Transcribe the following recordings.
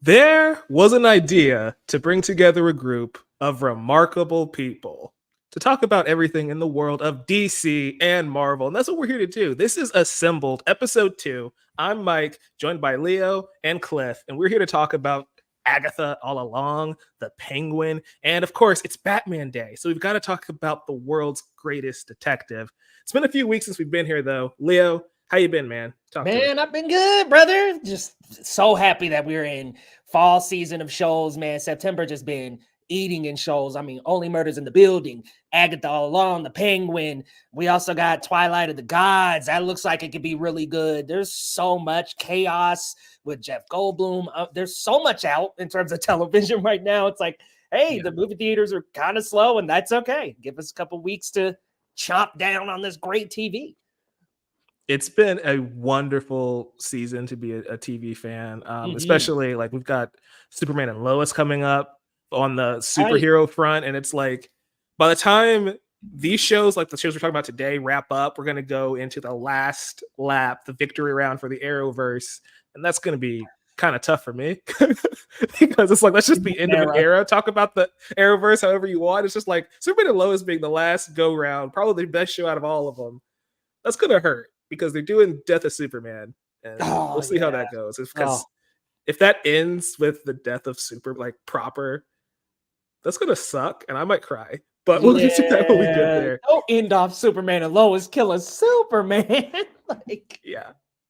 There was an idea to bring together a group of remarkable people to talk about everything in the world of DC and Marvel. And that's what we're here to do. This is Assembled, episode 2. I'm Mike, joined by Leo and Cliff, and we're here to talk about Agatha all along, the Penguin, and of course, it's Batman Day. So we've got to talk about the world's greatest detective. It's been a few weeks since we've been here, though. Leo, how you been, man? Man, I've been good, brother. Just so happy that we're in fall season of shows, man. September just been eating in shows. I mean, Only Murders in the Building, Agatha All Along, The Penguin. We also got Twilight of the Gods. That looks like it could be really good. There's so much chaos with Jeff Goldblum. There's so much out in terms of television right now. It's like, hey, the movie theaters are kind of slow, and that's okay. Give us a couple weeks to chomp down on this great TV. It's been a wonderful season to be a TV fan, especially like we've got Superman and Lois coming up on the superhero front. And it's like, by the time these shows, like the shows we're talking about today, wrap up, we're going to go into the last lap, the victory round for the Arrowverse. And that's going to be kind of tough for me because it's like, let's just be end of an era. Talk about the Arrowverse however you want. It's just like Superman and Lois being the last go round, probably the best show out of all of them. That's going to hurt, because they're doing Death of Superman, and we'll see how that goes. Because if that ends with the death of Super, like proper, that's gonna suck, and I might cry. But we'll get to that when we get there. Don't end off Superman and Lois killing Superman.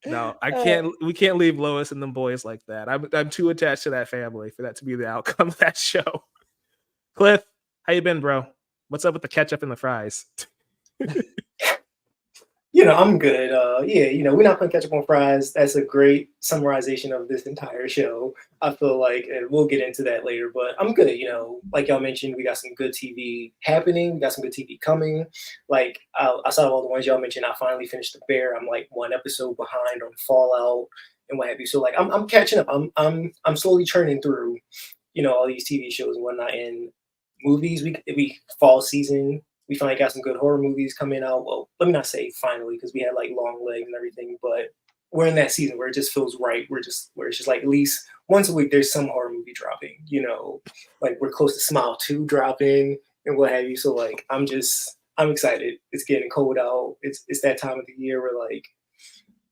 No, I can't. We can't leave Lois and them boys like that. I'm too attached to that family for that to be the outcome of that show. Cliff, how you been, bro? What's up with the ketchup and the fries? I'm good. We're not going to catch up on fries. That's a great summarization of this entire show. I feel like, and we'll get into that later, but I'm good. Like y'all mentioned, we got some good TV happening. We got some good TV coming. Like, outside of all the ones y'all mentioned, I finally finished The Bear. I'm like one episode behind on Fallout and what have you. So like, I'm catching up. I'm slowly churning through, all these TV shows and whatnot. And movies, we fall season. We finally got some good horror movies coming out. Well, let me not say finally, because we had like long legs and everything, but we're in that season where it just feels right. Where it's just like at least once a week there's some horror movie dropping. Like we're close to Smile 2 dropping and what have you. So like I'm excited. It's getting cold out. It's that time of the year where like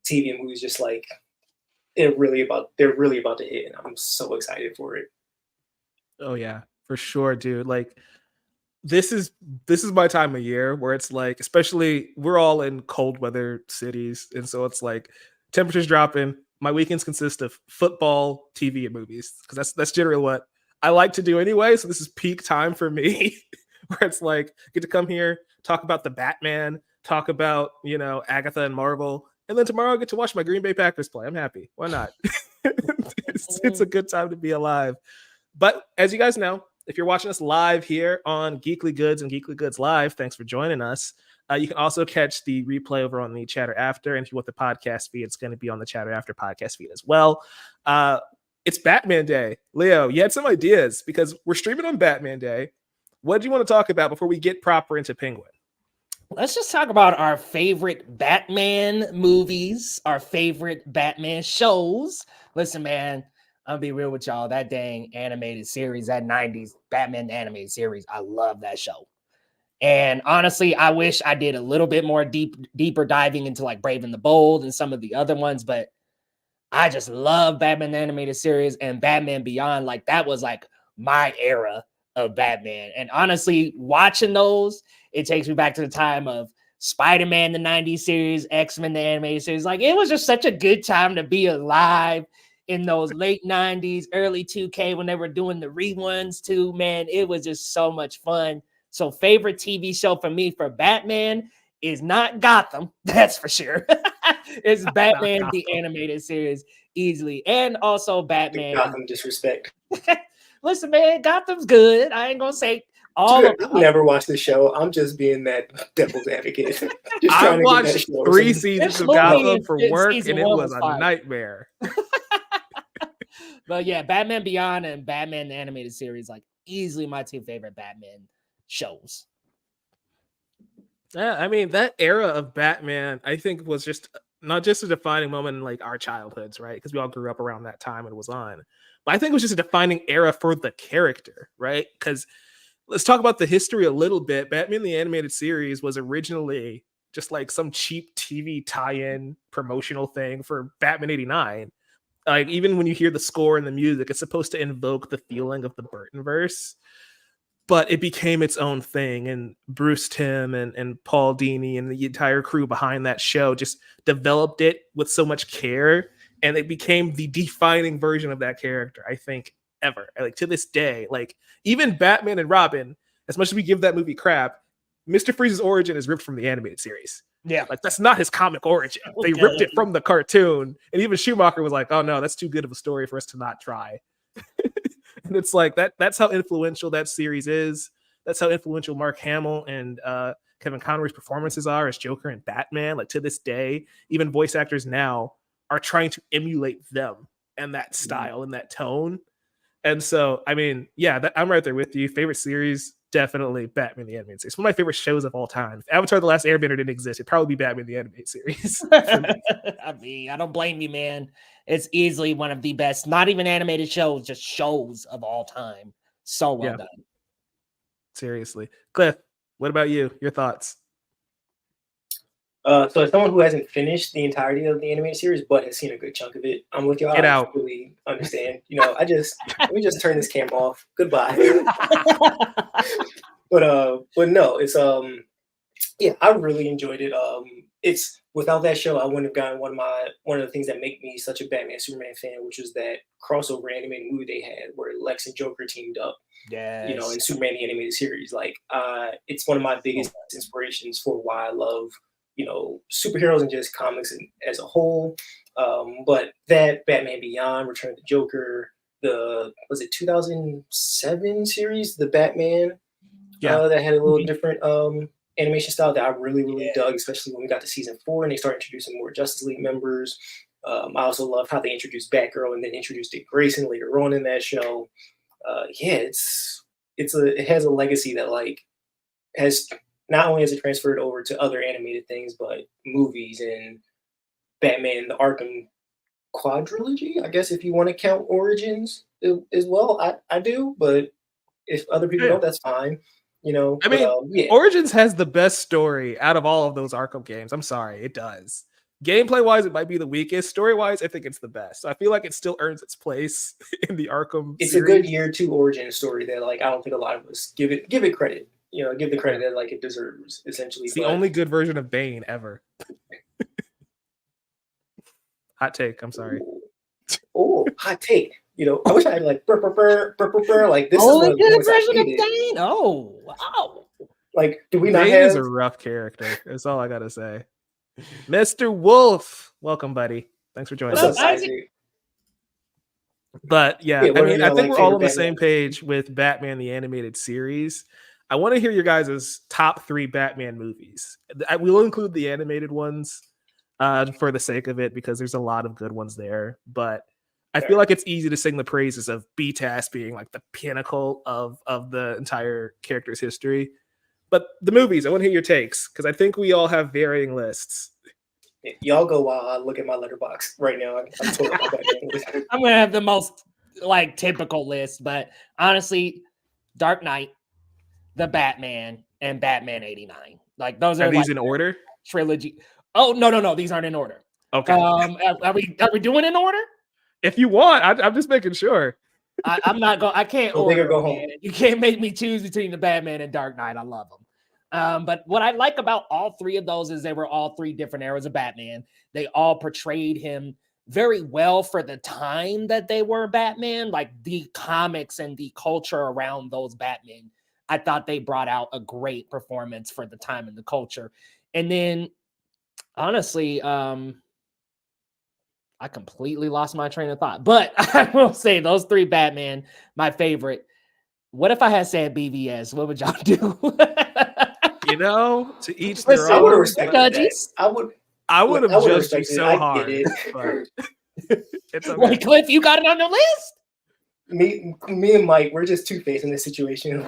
TV and movies just like they're really about to hit, and I'm so excited for it. Oh yeah, for sure, dude. Like, this is my time of year where it's like, especially we're all in cold weather cities, and so it's like temperatures dropping. My weekends consist of football, TV, and movies, because that's generally what I like to do anyway. So this is peak time for me, where it's like get to come here, talk about the Batman, talk about Agatha and Marvel, and then tomorrow I get to watch my Green Bay Packers play. I'm happy. Why not? It's a good time to be alive. But as you guys know, if you're watching us live here on Geekly Goods and Geekly Goods Live, thanks for joining us. You can also catch the replay over on the Chatter After. And if you want the podcast feed, it's going to be on the Chatter After podcast feed as well. It's Batman Day. Leo, you had some ideas because we're streaming on Batman Day. What do you want to talk about before we get proper into Penguin? Let's just talk about our favorite Batman movies, our favorite Batman shows. Listen, man, I'll be real with y'all. That dang animated series, that 90s Batman animated series, I love that show. And honestly, I wish I did a little bit more deeper diving into like Brave and the Bold and some of the other ones, but I just love Batman animated series and Batman Beyond. Like that was like my era of Batman. And honestly, watching those, it takes me back to the time of Spider-Man, the 90s series, X-Men, the animated series. Like it was just such a good time to be alive in those late 90s, early 2K when they were doing the reruns too, man. It was just so much fun. So favorite TV show for me for Batman is not Gotham, that's for sure. It's Batman, the animated series, easily. And also Batman. Gotham disrespect. Listen, man, Gotham's good. I ain't going to say all of I've never watched the show. I'm just being that devil's advocate. I watched 3 seasons of Gotham for work, and it was a nightmare. But yeah, Batman Beyond and Batman the animated series, like easily my 2 favorite Batman shows. Yeah, I mean, that era of Batman, I think, was just not just a defining moment in like our childhoods, right? Because we all grew up around that time and it was on. But I think it was just a defining era for the character, right? Because let's talk about the history a little bit. Batman the Animated Series was originally just like some cheap TV tie-in promotional thing for Batman 89. Like even when you hear the score and the music, it's supposed to invoke the feeling of the Burtonverse, but it became its own thing. And Bruce Timm and Paul Dini and the entire crew behind that show just developed it with so much care. And it became the defining version of that character, I think, ever. Like to this day, like even Batman and Robin, as much as we give that movie crap, Mr. Freeze's origin is ripped from the animated series. Yeah. Like that's not his comic origin. They ripped it from the cartoon. And even Schumacher was like, oh no, that's too good of a story for us to not try. And it's like that's how influential that series is. That's how influential Mark Hamill and Kevin Conroy's performances are as Joker and Batman. Like to this day, even voice actors now are trying to emulate them and that style and that tone. And so, I mean, yeah, I'm right there with you. Favorite series, definitely Batman the Animated Series. One of my favorite shows of all time. If Avatar: The Last Airbender didn't exist, it'd probably be Batman the Animated Series. I mean, I don't blame you, man. It's easily one of the best, not even animated shows, just shows of all time. So well done. Seriously. Cliff, what about you? Your thoughts? So as someone who hasn't finished the entirety of the animated series but has seen a good chunk of it, I'm with y'all. Get I out. fully understand. Let me just turn this camera off. Goodbye. But no, it's yeah, I really enjoyed it. It's without that show, I wouldn't have gotten one of the things that make me such a Batman Superman fan, which was that crossover animated movie they had where Lex and Joker teamed up. Yes. In Superman the Animated Series. Like it's one of my biggest inspirations for why I love superheroes and just comics as a whole. But that Batman Beyond, Return of the Joker, was it 2007 series, the Batman, that had a little different animation style that I really dug, especially when we got to season 4 and they started introducing more Justice League members. I also love how they introduced Batgirl and then introduced Dick Grayson later on in that show. It has a legacy that like has not only has it transferred over to other animated things, but movies and Batman, the Arkham quadrilogy, I guess if you want to count Origins as well. I do, but if other people don't, that's fine. I mean, Origins has the best story out of all of those Arkham games. I'm sorry, it does. Gameplay wise, it might be the weakest. Story wise, I think it's the best. So I feel like it still earns its place in the Arkham. It's series. A good year 2 origin story that like I don't think a lot of us give it credit. Give the credit that like it deserves. Essentially, it's the only good version of Bane ever. Hot take. I'm sorry. Oh, hot take. I wish I had like like this. Only good version of Bane. Oh, wow. Like, do we not Bane have? Is a rough character. That's all I gotta say. Mr. Wolf, welcome, buddy. Thanks for joining us. Isaac? But yeah, I mean, I think we're all on the same page with Batman the Animated Series. I want to hear your guys' top 3 Batman movies. I will include the animated ones for the sake of it because there's a lot of good ones there. But I feel like it's easy to sing the praises of BTAS being like the pinnacle of the entire character's history. But the movies, I want to hear your takes because I think we all have varying lists. Y'all go while I look at my letterbox right now. I'm gonna have the most like typical list, but honestly, Dark Knight, The Batman, and Batman 89. Like those are these in order? Trilogy. Oh no, these aren't in order. Okay. Are we doing in order? If you want, I'm just making sure. I'm not going. I can't order. Go home. You can't make me choose between the Batman and Dark Knight. I love them. But what I like about all 3 of those is they were all 3 different eras of Batman. They all portrayed him very well for the time that they were Batman. Like the comics and the culture around those Batman, I thought they brought out a great performance for the time and the culture. And then, honestly, I completely lost my train of thought. But I will say those 3 Batman, my favorite. What if I had said BVS? What would y'all do? To each their own. I would have respected that. I would have judged you so hard. It's okay. Wait, Cliff, you got it on the list? Me and Mike, we're just Two-Face in this situation.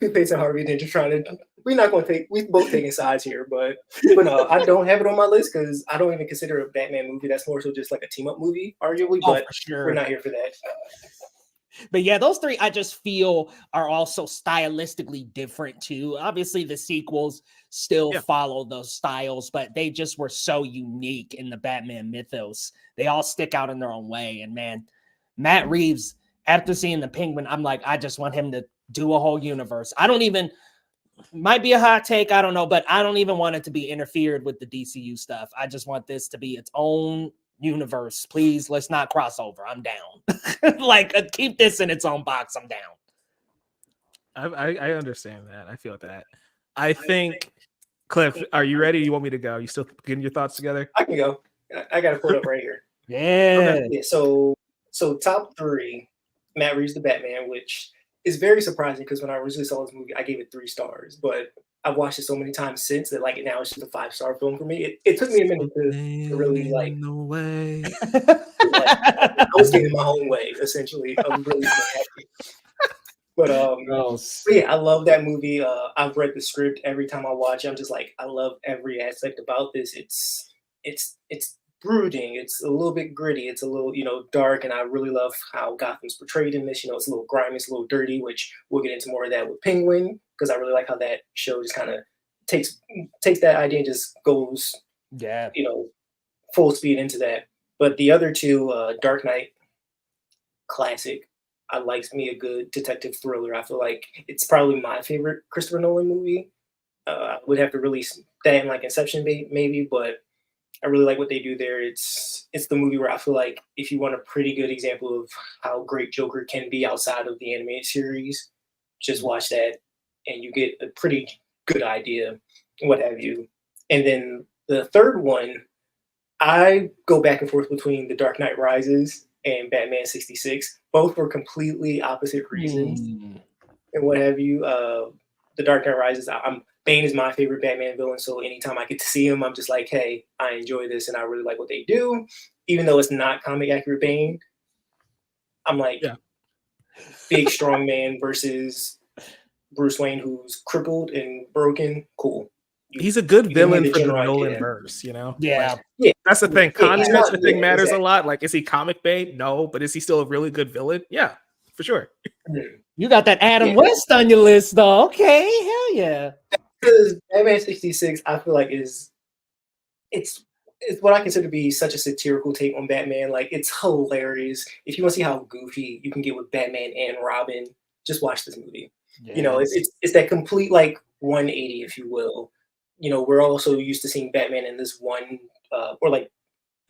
Two-Face and Harvey Dent just trying to we're not going to take. We both taking sides here, but no, I don't have it on my list because I don't even consider it a Batman movie. That's more so just like a team up movie, arguably. Oh, But for sure. we're not here for that. But yeah, those three I just feel are also stylistically different too. Obviously, the sequels still follow those styles, but they just were so unique in the Batman mythos. They all stick out in their own way. And man, Matt Reeves, after seeing the Penguin, I'm like, I just want him to do a whole universe. I don't even, might be a hot take, I don't know, but I don't even want it to be interfered with the DCU stuff. I just want this to be its own universe. Please, let's not cross over. I'm down. Like, keep this in its own box. I'm down. I understand that. I feel that. I think, Cliff, are you ready? You want me to go? You still getting your thoughts together? I can go. I got to pull it up right here. Yeah. Yeah. So top three, Matt Reeves the Batman, which is very surprising because when I originally saw this movie, I gave it 3 stars, but I've watched it so many times since that like now it's just a 5-star film for me. It took me a minute to really like. No way. Like, I was getting my own way essentially. I'm really happy. But yeah, I love that movie. I've read the script every time I watch it. I'm just like, I love every aspect about this. It's brooding. It's a little bit gritty. It's a little, dark, and I really love how Gotham's portrayed in this. It's a little grimy, it's a little dirty, which we'll get into more of that with Penguin, because I really like how that show just kind of takes that idea and just goes, full speed into that. But the other two, Dark Knight, classic. I likes me a good detective thriller. I feel like it's probably my favorite Christopher Nolan movie. I would have to release that in like Inception maybe, but I really like what they do there. It's the movie where I feel like if you want a pretty good example of how great Joker can be outside of the animated series, just watch that and you get a pretty good idea, what have you. And then the third one, I go back and forth between The Dark Knight Rises and Batman 66. Both for completely opposite reasons and what have you. The Dark Knight Rises, Bane is my favorite Batman villain, so anytime I get to see him, I'm just like, hey, I enjoy this and I really like what they do. Even though it's not comic accurate Bane, I'm like, big strong man versus Bruce Wayne who's crippled and broken. Cool. He's a good villain for the Nolan verse, Yeah. Like, that's the thing. Contrast the thing matters exactly. a lot. Like, is he comic Bane? No, but is he still a really good villain? Yeah, for sure. You got that Adam West on your list, though. Okay, hell yeah. Because Batman 66, I feel like it's what I consider to be such a satirical take on Batman. Like, it's hilarious. If you want to see how goofy you can get with Batman and Robin, just watch this movie. Yes. It's that complete like 180, if you will. We're also used to seeing Batman in this one, or like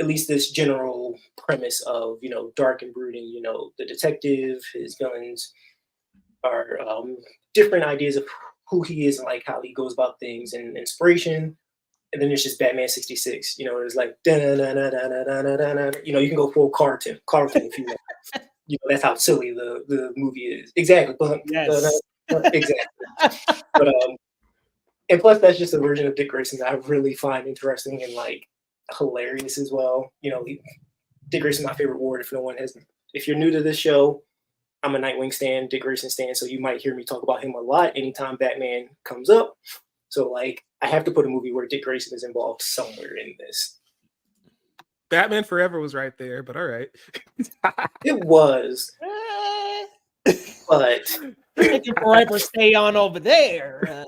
at least this general premise of dark and brooding. The detective, his villains are different ideas of who he is and like how he goes about things and inspiration. And then there's just Batman 66. It's like you can go full Carlton if you want. That's how silly the movie is. Exactly. Yes. Exactly. But and plus that's just a version of Dick Grayson that I really find interesting and like hilarious as well. Dick Grayson, my favorite ward. If you're new to this show, I'm a Nightwing stan, Dick Grayson stan, so you might hear me talk about him a lot anytime Batman comes up. So like I have to put a movie where Dick Grayson is involved somewhere in this. Batman Forever was right there, but all right. It was. But Thank you forever stay on over there.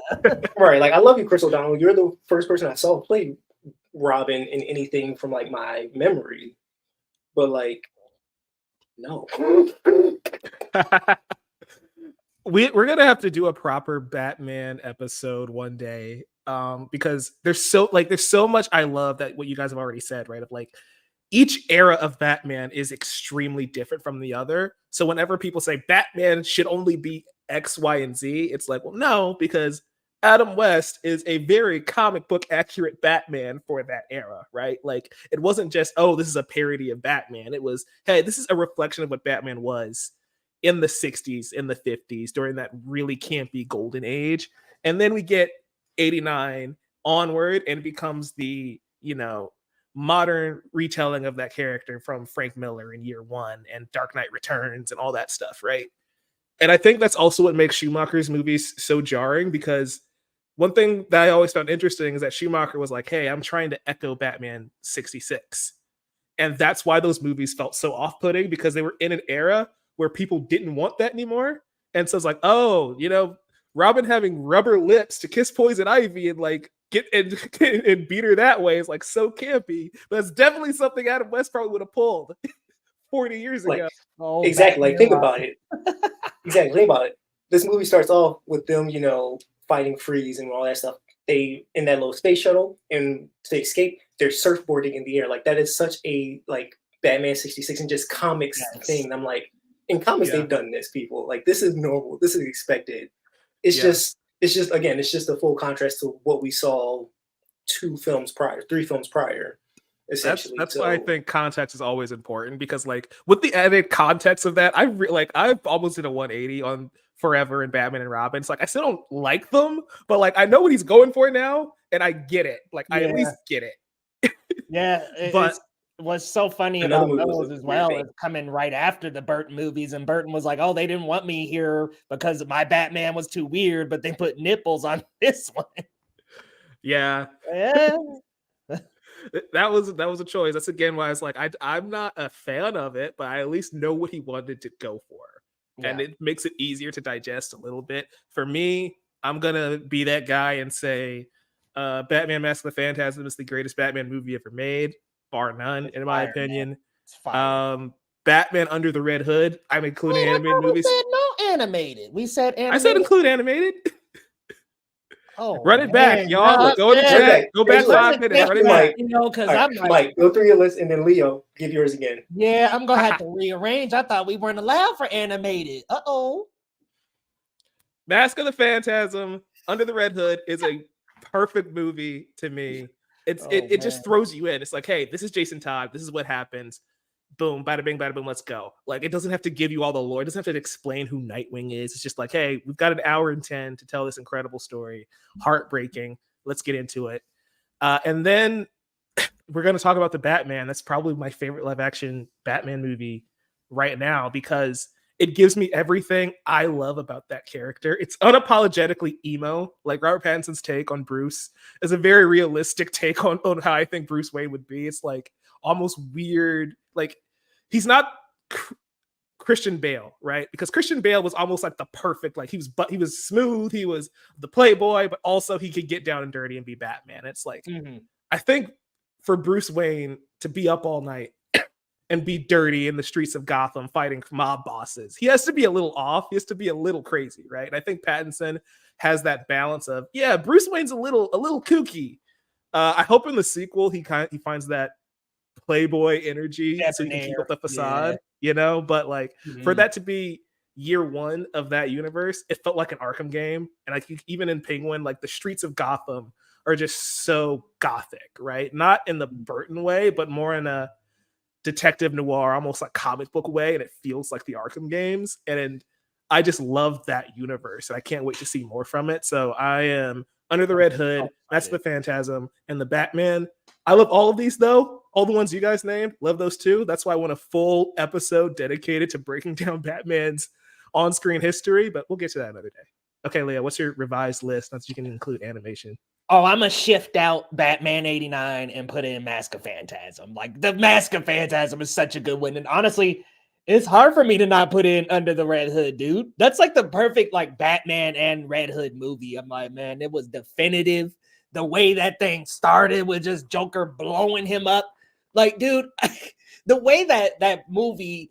Right, like I love you, Chris O'Donnell. You're the first person I saw play Robin in anything from like my memory. But like, no. We're gonna have to do a proper Batman episode one day, because there's so much I love that what you guys have already said, right? Of like each era of Batman is extremely different from the other. So whenever people say Batman should only be X, Y, and Z, it's like, well, no, because Adam West is a very comic book accurate Batman for that era, right? Like it wasn't just, oh, this is a parody of Batman. It was, hey, this is a reflection of what Batman was in the 60s, in the 50s, during that really campy golden age. And then we get 89 onward and it becomes the, modern retelling of that character from Frank Miller in Year One and Dark Knight Returns and all that stuff, right? And I think that's also what makes Schumacher's movies so jarring, because one thing that I always found interesting is that Schumacher was like, "Hey, I'm trying to echo Batman '66," and that's why those movies felt so off-putting because they were in an era where people didn't want that anymore. And so it's like, oh, Robin having rubber lips to kiss Poison Ivy and like get and beat her that way is like so campy. But it's definitely something Adam West probably would have pulled 40 years Like ago. exactly. Like think Batman. about it. Exactly. Think about it. This movie starts off with them, fighting Freeze and all that stuff. They in that little space shuttle and to escape, they're surfboarding in the air. Like that is such a like Batman 66 and just comics Yes. thing. And I'm like, in comics Yeah. they've done this, people. Like this is normal. This is expected. It's Yeah. just again, it's just a full contrast to what we saw 3 films prior. Essentially. That's why I think context is always important because, like, with the added context of that, I've almost did a 180 on Forever and Batman and Robin. It's like I still don't like them, but like I know what he's going for now, and I get it. Like I at least get it. Yeah, But what's so funny Another about movie was those a as weird well thing. is coming right after the Burton movies, and Burton was like, "Oh, they didn't want me here because my Batman was too weird, but they put nipples on this one." yeah, Yeah, that was a choice. That's again why I was like, I'm not a fan of it, but I at least know what he wanted to go for. And yeah. it makes it easier to digest a little bit. For me, I'm gonna be that guy and say Batman Mask of the Phantasm is the greatest Batman movie ever made, bar none, It's in my fire, man. opinion. It's fire. Batman Under the Red Hood, I'm including Wait, I animated thought we movies. said no animated. We said I said animated. include animated. Oh, Run it back, man. y'all. No, Go in the man. chat. back. Go back Look, 5 minutes. Run it Mike. back. Because All right, I'm like, Mike, go through your list and then Leo, give yours again. yeah, I'm gonna have to rearrange. I thought we weren't allowed for animated. Uh-oh. Mask of the Phantasm, Under the Red Hood is a perfect movie to me. It just Man. throws you in. It's like, hey, this is Jason Todd. This is what happens. Boom, bada bing, bada boom, let's go. Like, it doesn't have to give you all the lore. It doesn't have to explain who Nightwing is. It's just like, hey, we've got an hour and 10 to tell this incredible story. Heartbreaking. Let's get into it. And then we're going to talk about the Batman. That's probably my favorite live action Batman movie right now because it gives me everything I love about that character. It's unapologetically emo. Like Robert Pattinson's take on Bruce is a very realistic take on how I think Bruce Wayne would be. It's like almost weird. Like he's not Christian Bale, right? Because Christian Bale was almost like the perfect, like he was smooth, he was the playboy, but also he could get down and dirty and be Batman. It's like I think for Bruce Wayne to be up all night and be dirty in the streets of Gotham fighting mob bosses, he has to be a little off. He has to be a little crazy, right? And I think Pattinson has that balance of, yeah, Bruce Wayne's a little kooky. I hope in the sequel he finds that playboy energy so he can keep up the facade, but like for that to be year one of that universe, it felt like an Arkham game. And like even in Penguin, like the streets of Gotham are just so gothic, right? Not in the Burton way, but more in a detective noir, almost like comic book way. And it feels like the Arkham games. And I just love that universe. And I can't wait to see more from it. So I am Under the Red Hood, that's the Phantasm, and the Batman. I love all of these though. All the ones you guys named, love those too. That's why I want a full episode dedicated to breaking down Batman's on-screen history, but we'll get to that another day. Okay, Leah, what's your revised list? Once you can include animation. Oh, I'm gonna shift out Batman 89 and put in Mask of Phantasm. Like the Mask of Phantasm is such a good one. And honestly, it's hard for me to not put in Under the Red Hood, dude. That's like the perfect like Batman and Red Hood movie. I'm like, man, it was definitive. The way that thing started with just Joker blowing him up. Like, dude, the way that movie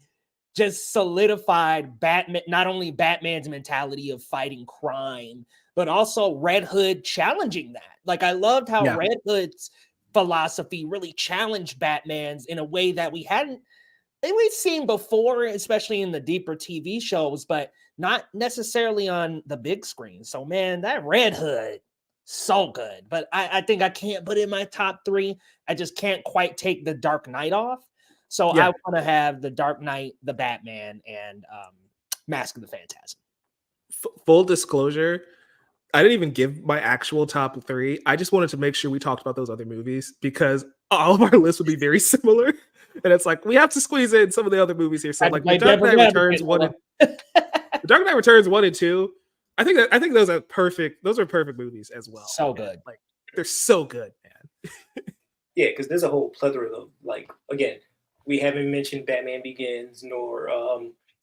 just solidified Batman, not only Batman's mentality of fighting crime, but also Red Hood challenging that. Like, I loved how Red Hood's philosophy really challenged Batman's in a way that we've seen before, especially in the deeper TV shows, but not necessarily on the big screen. So, man, that Red Hood, so good. But I think I can't put in my top 3. I just can't quite take the Dark Knight off. So I want to have the Dark Knight, the Batman, and Mask of the Phantasm. Full disclosure, I didn't even give my actual top 3. I just wanted to make sure we talked about those other movies because all of our lists would be very similar. And it's like, we have to squeeze in some of the other movies here. So like The Dark Knight Returns 1 and 2, I think those are perfect. Those are perfect movies as well. So man. good. Like they're so good, man. Yeah, because there's a whole plethora of like again, we haven't mentioned Batman Begins nor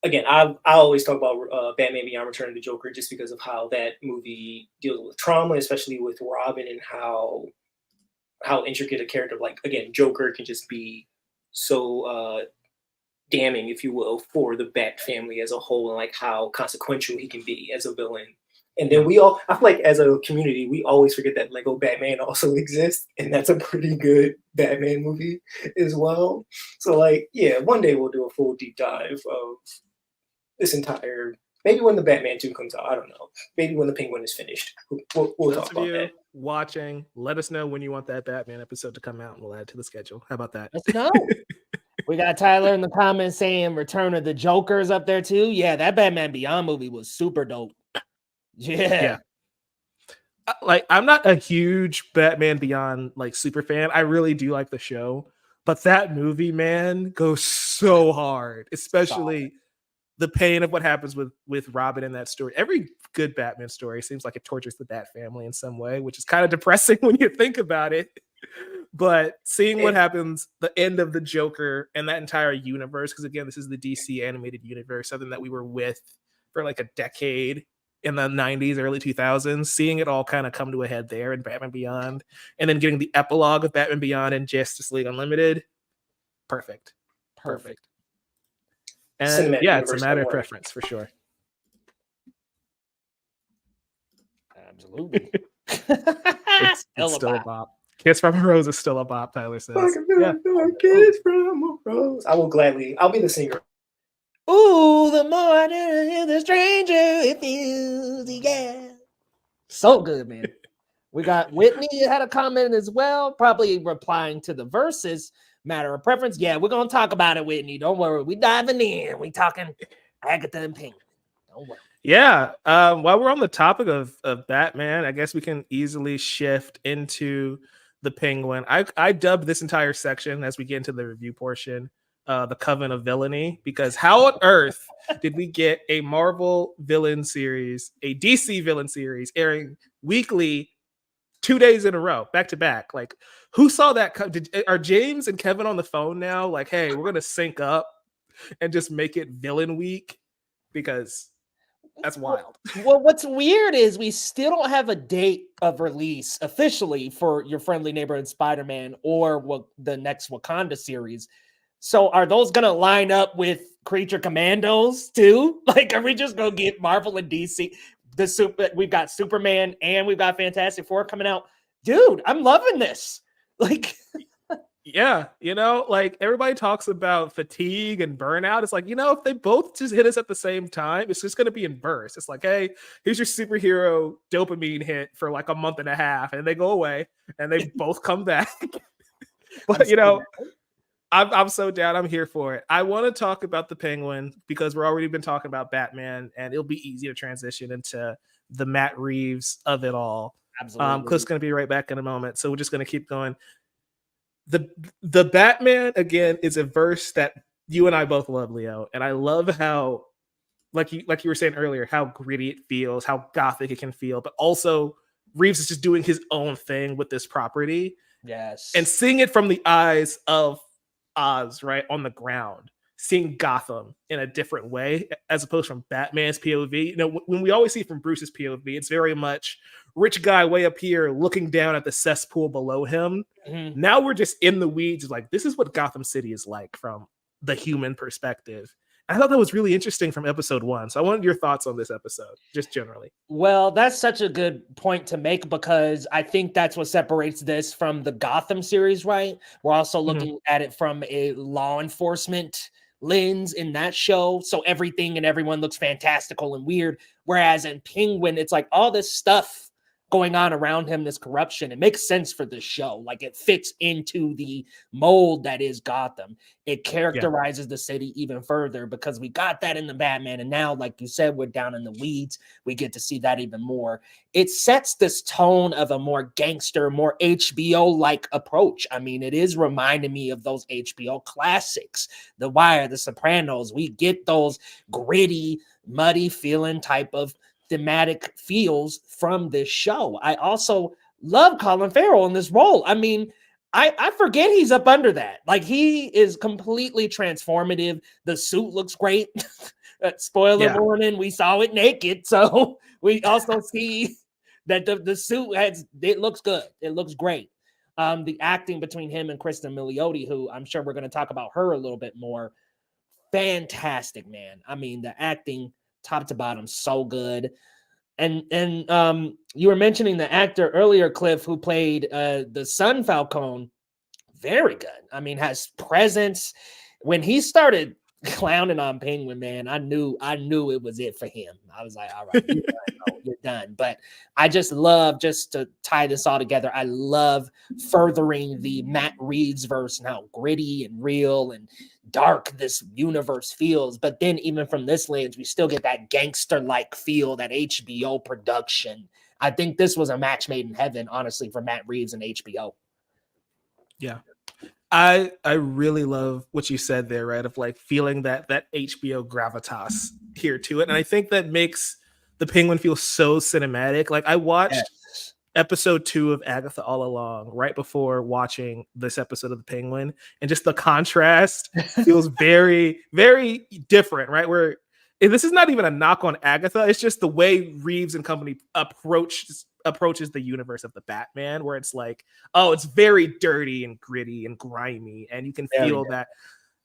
again I always talk about Batman Beyond Return of the Joker just because of how that movie deals with trauma, especially with Robin and how intricate a character like again Joker can just be so damning, if you will, for the Bat family as a whole and like how consequential he can be as a villain. And then I feel like as a community, we always forget that Lego Batman also exists, and that's a pretty good Batman movie as well. So, like, yeah, one day we'll do a full deep dive of this entire. Maybe when the Batman 2 comes out, I don't know. Maybe when the Penguin is finished, we'll Those talk of about you that. watching, let us know when you want that Batman episode to come out, and we'll add it to the schedule. How about that? Let's know. We got Tyler in the comments saying Return of the Joker's up there too. Yeah, that Batman Beyond movie was super dope. Yeah. Like I'm not a huge Batman Beyond like super fan. I really do like the show, but that movie, man, goes so hard, especially the pain of what happens with Robin in that story. Every good Batman story seems like it tortures the Bat family in some way, which is kind of depressing when you think about it. But seeing what happens, the end of the Joker and that entire universe, because again, this is the DC animated universe, something that we were with for like a decade in the 90s, early 2000s, seeing it all kind of come to a head there in Batman Beyond, and then getting the epilogue of Batman Beyond and Justice League Unlimited. Perfect. And Cinematic yeah, it's a universe matter of award. preference for sure. Absolutely. It's still a bop. Kiss from a Rose is still a bop, Tyler says. Yeah. Kiss from a Rose. I'll be the singer. Ooh, the more I hear the stranger it feels, yeah. So good, man. We got Whitney had a comment as well, probably replying to the verses. Matter of preference. Yeah, we're gonna talk about it, Whitney. Don't worry. We diving in. We talking Agatha and Penguin. Don't worry. Yeah. While we're on the topic of Batman, I guess we can easily shift into the Penguin. I dubbed this entire section as we get into the review portion, the Coven of Villainy, because how on earth did we get a Marvel villain series, a DC villain series airing weekly 2 days in a row, back to back? Like, who saw that? Are James and Kevin on the phone now? Like, hey, we're gonna sync up and just make it Villain Week, because that's wild. Well, what's weird is we still don't have a date of release officially for Your Friendly Neighborhood Spider-Man or the next Wakanda series. So are those gonna line up with Creature Commandos too? Like, are we just gonna get Marvel and DC? We've got Superman and we've got Fantastic Four coming out. Dude, I'm loving this. Like, yeah, like everybody talks about fatigue and burnout. It's like, if they both just hit us at the same time, it's just going to be in bursts. It's like, hey, here's your superhero dopamine hit for like a month and a half, and they go away and they both come back. But, I'm so down. I'm here for it. I want to talk about the Penguin because we're already been talking about Batman, and it'll be easy to transition into the Matt Reeves of it all. absolutely. Cliff's going to be right back in a moment. So we're just going to keep going. The Batman, again, is a verse that you and I both love, Leo, and I love how, like you were saying earlier, how gritty it feels, how gothic it can feel, but also Reeves is just doing his own thing with this property. Yes. And seeing it from the eyes of Oz, right, on the ground, seeing Gotham in a different way as opposed from Batman's POV. When we always see from Bruce's POV, it's very much rich guy way up here looking down at the cesspool below him. Mm-hmm. Now we're just in the weeds. Like, this is what Gotham City is like from the human perspective. I thought that was really interesting from episode 1. So I wanted your thoughts on this episode, just generally. Well, that's such a good point to make because I think that's what separates this from the Gotham series, right? We're also looking at it from a law enforcement lens in that show. So everything and everyone looks fantastical and weird. Whereas in Penguin, it's like all this stuff going on around him, this corruption. It makes sense for this show. Like, it fits into the mold that is Gotham. It characterizes the city even further because we got that in the Batman. And now, like you said, we're down in the weeds. We get to see that even more. It sets this tone of a more gangster, more HBO-like approach. I mean, it is reminding me of those HBO classics, The Wire, The Sopranos. We get those gritty, muddy feeling type of thematic feels from this show. I also love Colin Farrell in this role. I mean, I forget he's up under that. Like, he is completely transformative. The suit looks great. Spoiler warning, we saw it naked. So we also see that the suit it looks good. It looks great. The acting between him and Kristen Milioti, who I'm sure we're going to talk about her a little bit more. Fantastic, man. I mean, the acting top to bottom, so good. And you were mentioning the actor earlier, Cliff, who played the son Falcone. Very good. I mean, has presence. When he started clowning on Penguin, man, I knew it was it for him. I was like, all right, you're done. You're done. But I just love, just to tie this all together, I love furthering the Matt Reeves verse and how gritty and real and dark this universe feels. But then even from this lens, we still get that gangster-like feel, that HBO production. I think this was a match made in heaven, honestly, for Matt Reeves and HBO. Yeah. I really love what you said there, right? Of like feeling that HBO gravitas here to it. And I think that makes the Penguin feel so cinematic. Like, I watched episode 2 of Agatha all along right before watching this episode of the Penguin, and just the contrast feels very, very different, right? Where this is not even a knock on Agatha, it's just the way Reeves and company approaches the universe of the Batman, where it's like, oh, it's very dirty and gritty and grimy, and you can feel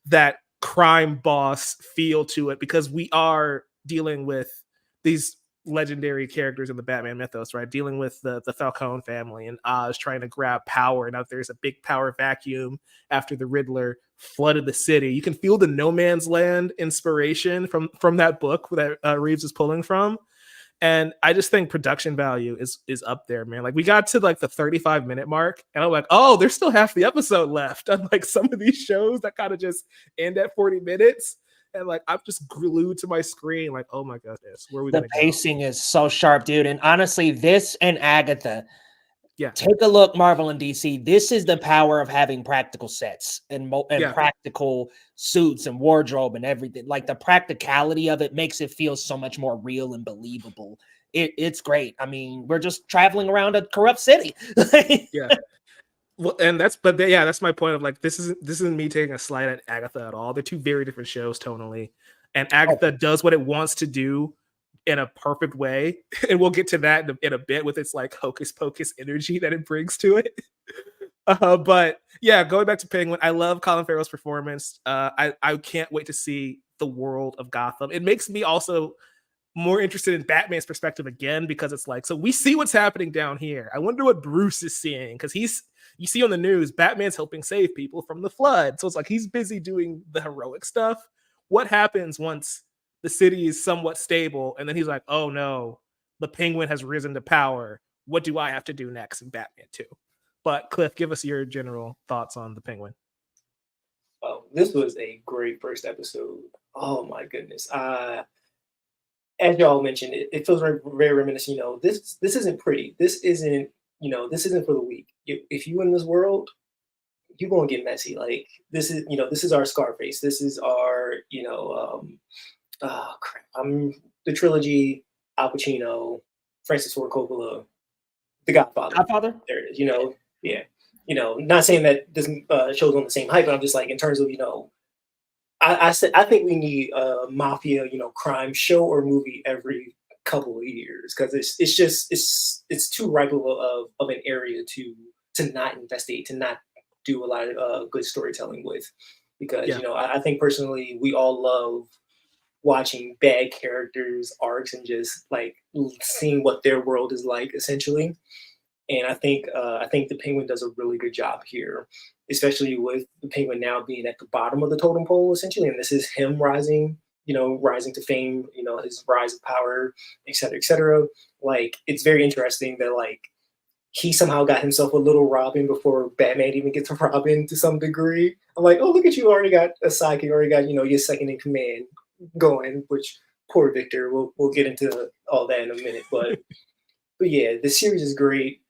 that crime boss feel to it, because we are dealing with these legendary characters in the Batman mythos, right? Dealing with the Falcone family and Oz trying to grab power. Now there's a big power vacuum after the Riddler flooded the city. You can feel the No Man's Land inspiration from that book that Reeves is pulling from. And I just think production value is up there, man. Like, we got to like the 35-minute mark, and I'm like, oh, there's still half the episode left. Unlike some of these shows that kind of just end at 40 minutes. And like, I'm just glued to my screen, like, oh my goodness, where are we going to go? The pacing is so sharp, dude. And honestly, this and Agatha, yeah, take a look, Marvel and DC. This is the power of having practical sets and practical suits and wardrobe and everything. Like, the practicality of it makes it feel so much more real and believable. It's great. I mean, we're just traveling around a corrupt city. yeah. Well, and that's my point of like, this isn't me taking a slight at Agatha at all. They're two very different shows tonally, and Agatha does what it wants to do in a perfect way, and we'll get to that in a bit with its like hocus pocus energy that it brings to it. But yeah, going back to Penguin, I love Colin Farrell's performance. I can't wait to see the world of Gotham. It makes me also more interested in Batman's perspective again, because it's like, so we see what's happening down here. I wonder what Bruce is seeing, because you see on the news, Batman's helping save people from the flood. So it's like, he's busy doing the heroic stuff. What happens once the city is somewhat stable, and then he's like, oh no, the Penguin has risen to power. What do I have to do next in Batman 2? But Cliff, give us your general thoughts on the Penguin. Oh, this was a great first episode. Oh my goodness. As y'all mentioned, it feels very, very reminiscent. This isn't pretty. This isn't for the weak. If you in this world, you're gonna get messy. Like, this is our Scarface. This is our the trilogy, Al Pacino, Francis Ford Coppola, The Godfather. There it is. Yeah. Not saying that this show's on the same hype, but I'm just like, in terms of I think we need a mafia, crime show or movie every couple of years, because it's too ripe of an area to not investigate, to not do a lot of good storytelling with, because I think personally we all love watching bad characters arcs and just like seeing what their world is like, essentially. And I think the Penguin does a really good job here, especially with the Penguin now being at the bottom of the totem pole, essentially. And this is him rising to fame, his rise of power, et cetera, et cetera. Like, it's very interesting that like he somehow got himself a little Robin before Batman even gets a Robin to some degree. I'm like, oh, look at you, already got a sidekick, already got, your second in command going, which poor Victor, we'll get into all that in a minute. But yeah, the series is great.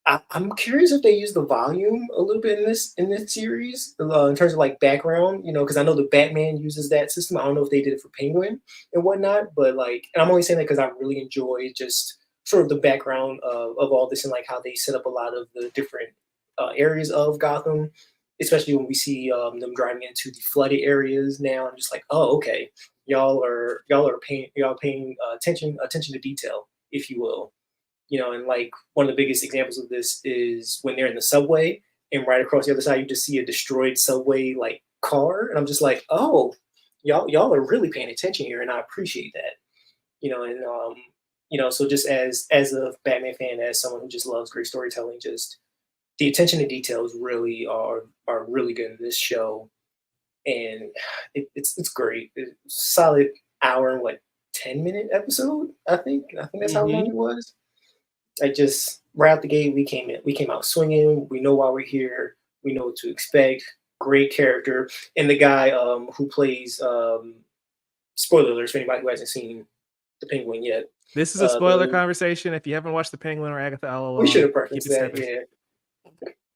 I'm curious if they use the volume a little bit in this series in terms of like background, because I know the Batman uses that system. I don't know if they did it for Penguin and whatnot, but like, and I'm only saying that because I really enjoy just sort of the background of all this and like how they set up a lot of the different areas of Gotham, especially when we see them driving into the flooded areas now. I'm just like, oh, okay, y'all paying attention to detail, if you will. And like one of the biggest examples of this is when they're in the subway and right across the other side you just see a destroyed subway like car, and I'm just like, oh, y'all are really paying attention here, and I appreciate that. And so just as a Batman fan, as someone who just loves great storytelling, just the attention to details really are really good in this show, and it's great. It's solid hour and what 10-minute episode. I think that's how long Hmm. it was. I just right out the gate, we came out swinging. We know why we're here. We know what to expect. Great character, and the guy who plays spoiler alerts for anybody who hasn't seen the Penguin yet. This is a spoiler The conversation. If you haven't watched The Penguin or Agatha all We should along, have keep preferenced it that, stepping.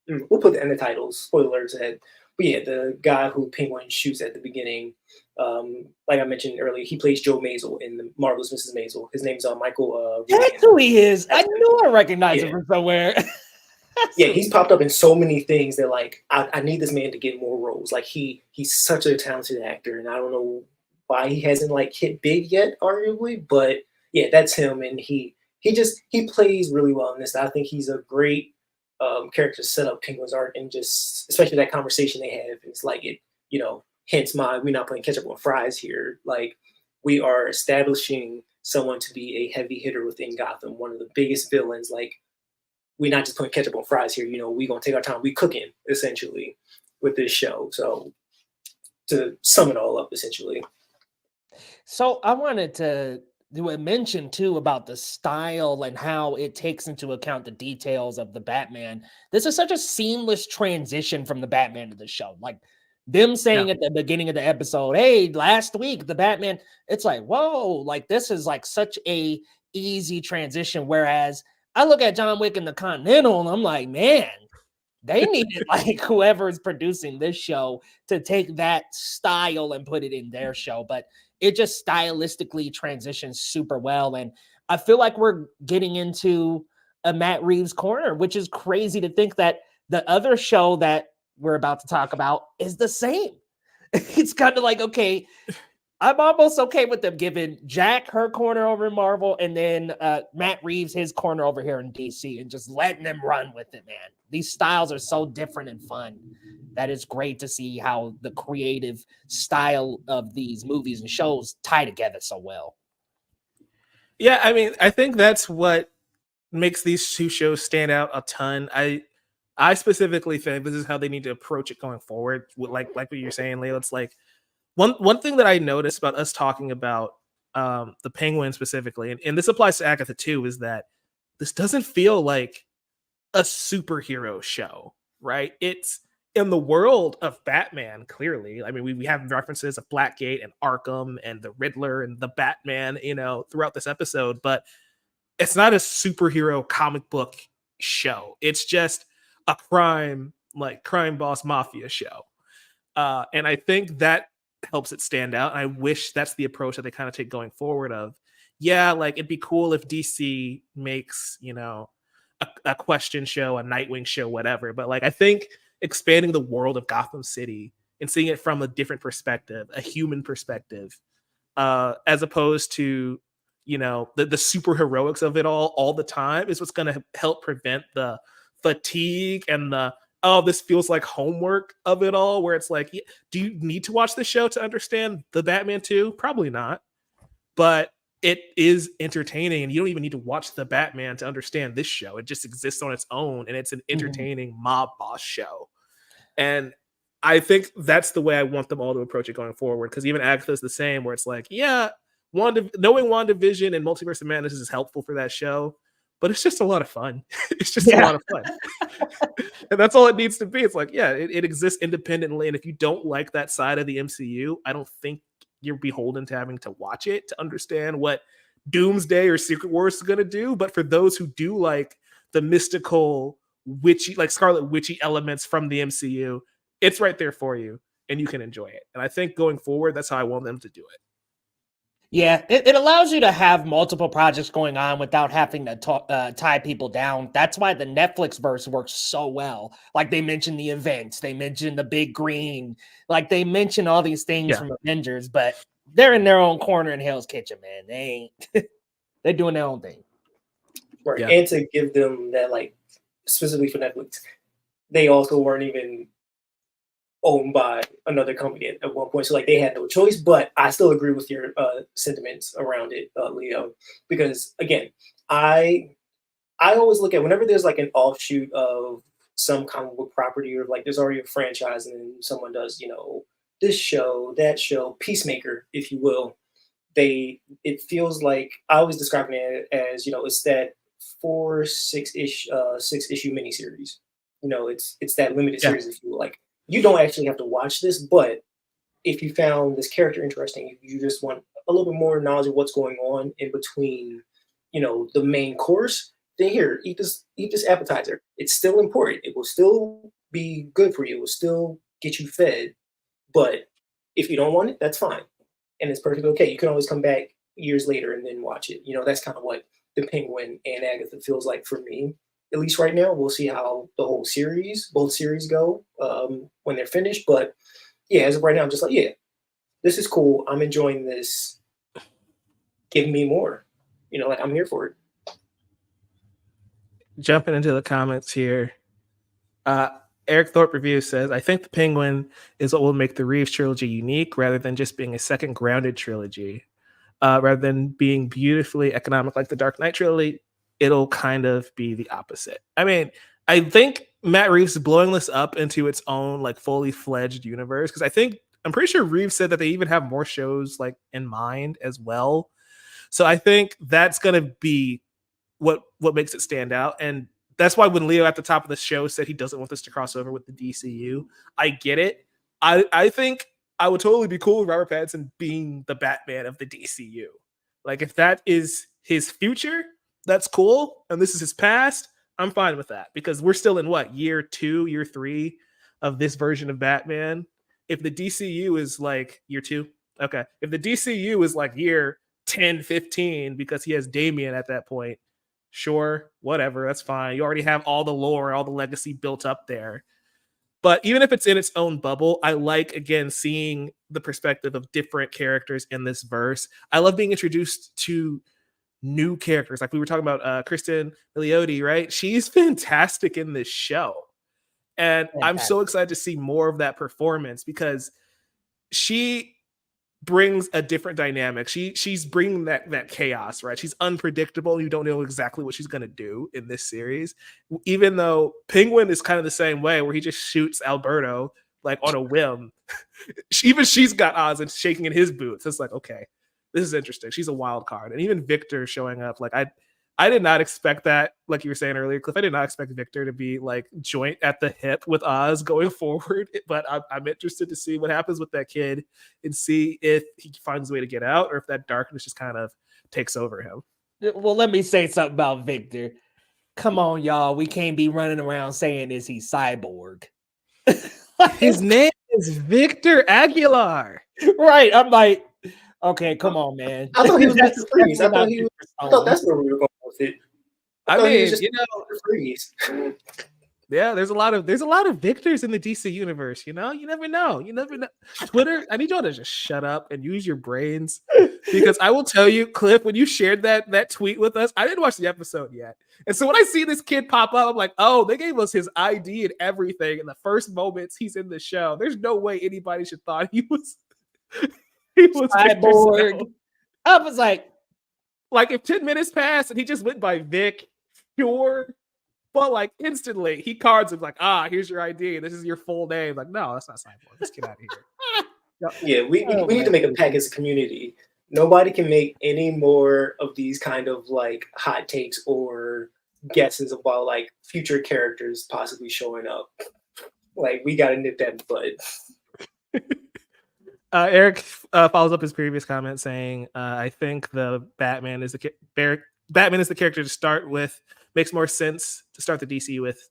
yeah. We'll put that in the titles. Spoiler alerts ahead. But yeah, the guy who Penguin shoots at the beginning, like I mentioned earlier, he plays Joe Maisel in the Marvelous Mrs. Maisel. His name's Michael That's Regan. who he is. I That's him. knew I recognized him Yeah. from somewhere. That's Yeah, who he's he popped up in so many things that like I need this man to get more roles. Like he's such a talented actor, and I don't know why he hasn't like hit big yet, arguably. But yeah, that's him, and he plays really well in this. I think he's a great character to set up Penguin's art, and just especially that conversation they have. It's like hence my we're not playing ketchup on fries here. Like we are establishing someone to be a heavy hitter within Gotham, one of the biggest villains. Like we're not just putting ketchup on fries here. We're gonna take our time. We cooking essentially with this show. So to sum it all up, essentially. So I wanted to do a mention too about the style and how it takes into account the details of the Batman. This is such a seamless transition from the Batman to the show. Like them Yeah. saying at the beginning of the episode, "Hey, last week the Batman," it's like, whoa, like this is like such a easy transition. Whereas I look at John Wick and the Continental and I'm like, man, they needed like whoever is producing this show to take that style and put it in their show, but it just stylistically transitions super well. And I feel like we're getting into a Matt Reeves corner, which is crazy to think that the other show that we're about to talk about is the same. It's kind of like, okay, I'm almost okay with them giving Jack her corner over in Marvel and then Matt Reeves his corner over here in DC and just letting them run with it, man. These styles are so different and fun that it's great to see how the creative style of these movies and shows tie together so well. Yeah, I mean, I think that's what makes these two shows stand out a ton. I specifically think this is how they need to approach it going forward. Like what you're saying, Layla. It's like one thing that I noticed about us talking about the Penguin specifically, and this applies to Agatha too, is that this doesn't feel like a superhero show, right? It's in the world of Batman, clearly. I mean, we have references of Blackgate and Arkham and the Riddler and the Batman, throughout this episode, but it's not a superhero comic book show. It's just a crime boss mafia show. And I think that helps it stand out. And I wish that's the approach that they kind of take going forward of, yeah, like it'd be cool if DC makes, a question show, a Nightwing show, whatever. But like I think expanding the world of Gotham City and seeing it from a different perspective, a human perspective, as opposed to the super heroics of it all the time is what's going to help prevent the fatigue and the oh this feels like homework of it all, where it's like, do you need to watch the show to understand the Batman 2? Probably not, but it is entertaining, and you don't even need to watch the Batman to understand this show. It just exists on its own, and it's an Mhm. entertaining mob boss show. And I think that's the way I want them all to approach it going forward. Because even Agatha's the same, where it's like, yeah, knowing WandaVision and Multiverse of Madness is helpful for that show, but it's just a lot of fun. It's just a Yeah. lot of fun. And that's all it needs to be. It's like, yeah, it exists independently. And if you don't like that side of the MCU, I don't think you're beholden to having to watch it to understand what Doomsday or Secret Wars is going to do. But for those who do like the mystical witchy, like Scarlet Witchy elements from the MCU, it's right there for you and you can enjoy it. And I think going forward, that's how I want them to do it. Yeah, it allows you to have multiple projects going on without having to tie people down. That's why the Netflix verse works so well. Like they mentioned the events, they mentioned the big green, like they mention all these things from Avengers, but they're in their own corner in Hell's Kitchen, man. They ain't they're doing their own thing. Right. Yeah. And to give them that, like, specifically for Netflix, they also weren't even owned by another company at one point. So like they had no choice, but I still agree with your sentiments around it, Leo, because again, I always look at whenever there's like an offshoot of some comic book property or like there's already a franchise and then someone does, this show, that show, Peacemaker, if you will, it feels like I always describe it as, it's that 6-issue miniseries. It's that limited series, if you will. Like, you don't actually have to watch this, but if you found this character interesting, you just want a little bit more knowledge of what's going on in between, the main course, then here, eat this appetizer. It's still important. It will still be good for you. It will still get you fed. But if you don't want it, that's fine. And it's perfectly okay. You can always come back years later and then watch it. That's kind of what The Penguin and Agatha feels like for me. At least right now, we'll see how the whole series, both series go when they're finished. But yeah, as of right now, I'm just like, yeah, this is cool. I'm enjoying this. Give me more. Like I'm here for it. Jumping into the comments here. Eric Thorpe Review says, I think The Penguin is what will make the Reeves trilogy unique rather than just being a second grounded trilogy. Rather than being beautifully economic like the Dark Knight trilogy, it'll kind of be the opposite. I mean, I think Matt Reeves is blowing this up into its own like fully fledged universe because I'm pretty sure Reeves said that they even have more shows like in mind as well. So I think that's gonna be what makes it stand out. And that's why when Leo at the top of the show said he doesn't want this to cross over with the DCU, I get it. I think I would totally be cool with Robert Pattinson being the Batman of the DCU. Like if that is his future, that's cool. And this is his past, I'm fine with that because we're still in what, year 2, year 3 of this version of Batman. If the DCU is like year 2, okay. If the DCU is like year 10, 15, because he has Damian at that point, sure, whatever, that's fine. You already have all the lore, all the legacy built up there. But even if it's in its own bubble, I like, again, seeing the perspective of different characters in this verse. I love being introduced to new characters. Like we were talking about Kristen Milioti, right? She's fantastic in this show. And I'm so excited to see more of that performance because she brings a different dynamic. She's bringing that chaos, right? She's unpredictable. You don't know exactly what she's going to do in this series. Even though Penguin is kind of the same way, where he just shoots Alberto like on a whim. Even she's got Oz and shaking in his boots. It's like, okay, this is interesting. She's a wild card. And even Victor showing up, like I did not expect that, like you were saying earlier, Cliff. I did not expect Victor to be like joint at the hip with Oz going forward. But I'm interested to see what happens with that kid and see if he finds a way to get out or if that darkness just kind of takes over him. Well, let me say something about Victor. Come on, y'all. We can't be running around saying is he cyborg. His name is Victor Aguilar. Right. I'm like, okay, come on, man. I thought he was Mr. Freeze. I thought that's where we were going with it. I mean, Freeze. Yeah, there's a lot of Victors in the DC universe. You never know. Twitter, I need y'all to just shut up and use your brains because I will tell you, Cliff, when you shared that tweet with us, I didn't watch the episode yet, and so when I see this kid pop up, I'm like, oh, they gave us his ID and everything in the first moments he's in the show. There's no way anybody should thought he was cyborg. I was like if 10 minutes passed and he just went by Vic, sure. But like instantly, he cards him like, here's your ID. This is your full name. Like, no, that's not cyborg. Let's get out of here. Yeah, we need to make a pact as a community. Nobody can make any more of these kind of like hot takes or guesses about like future characters possibly showing up. Like, we got to nip that in the bud. Eric follows up his previous comment saying, I think the Batman is the character to start with. Makes more sense to start the DC with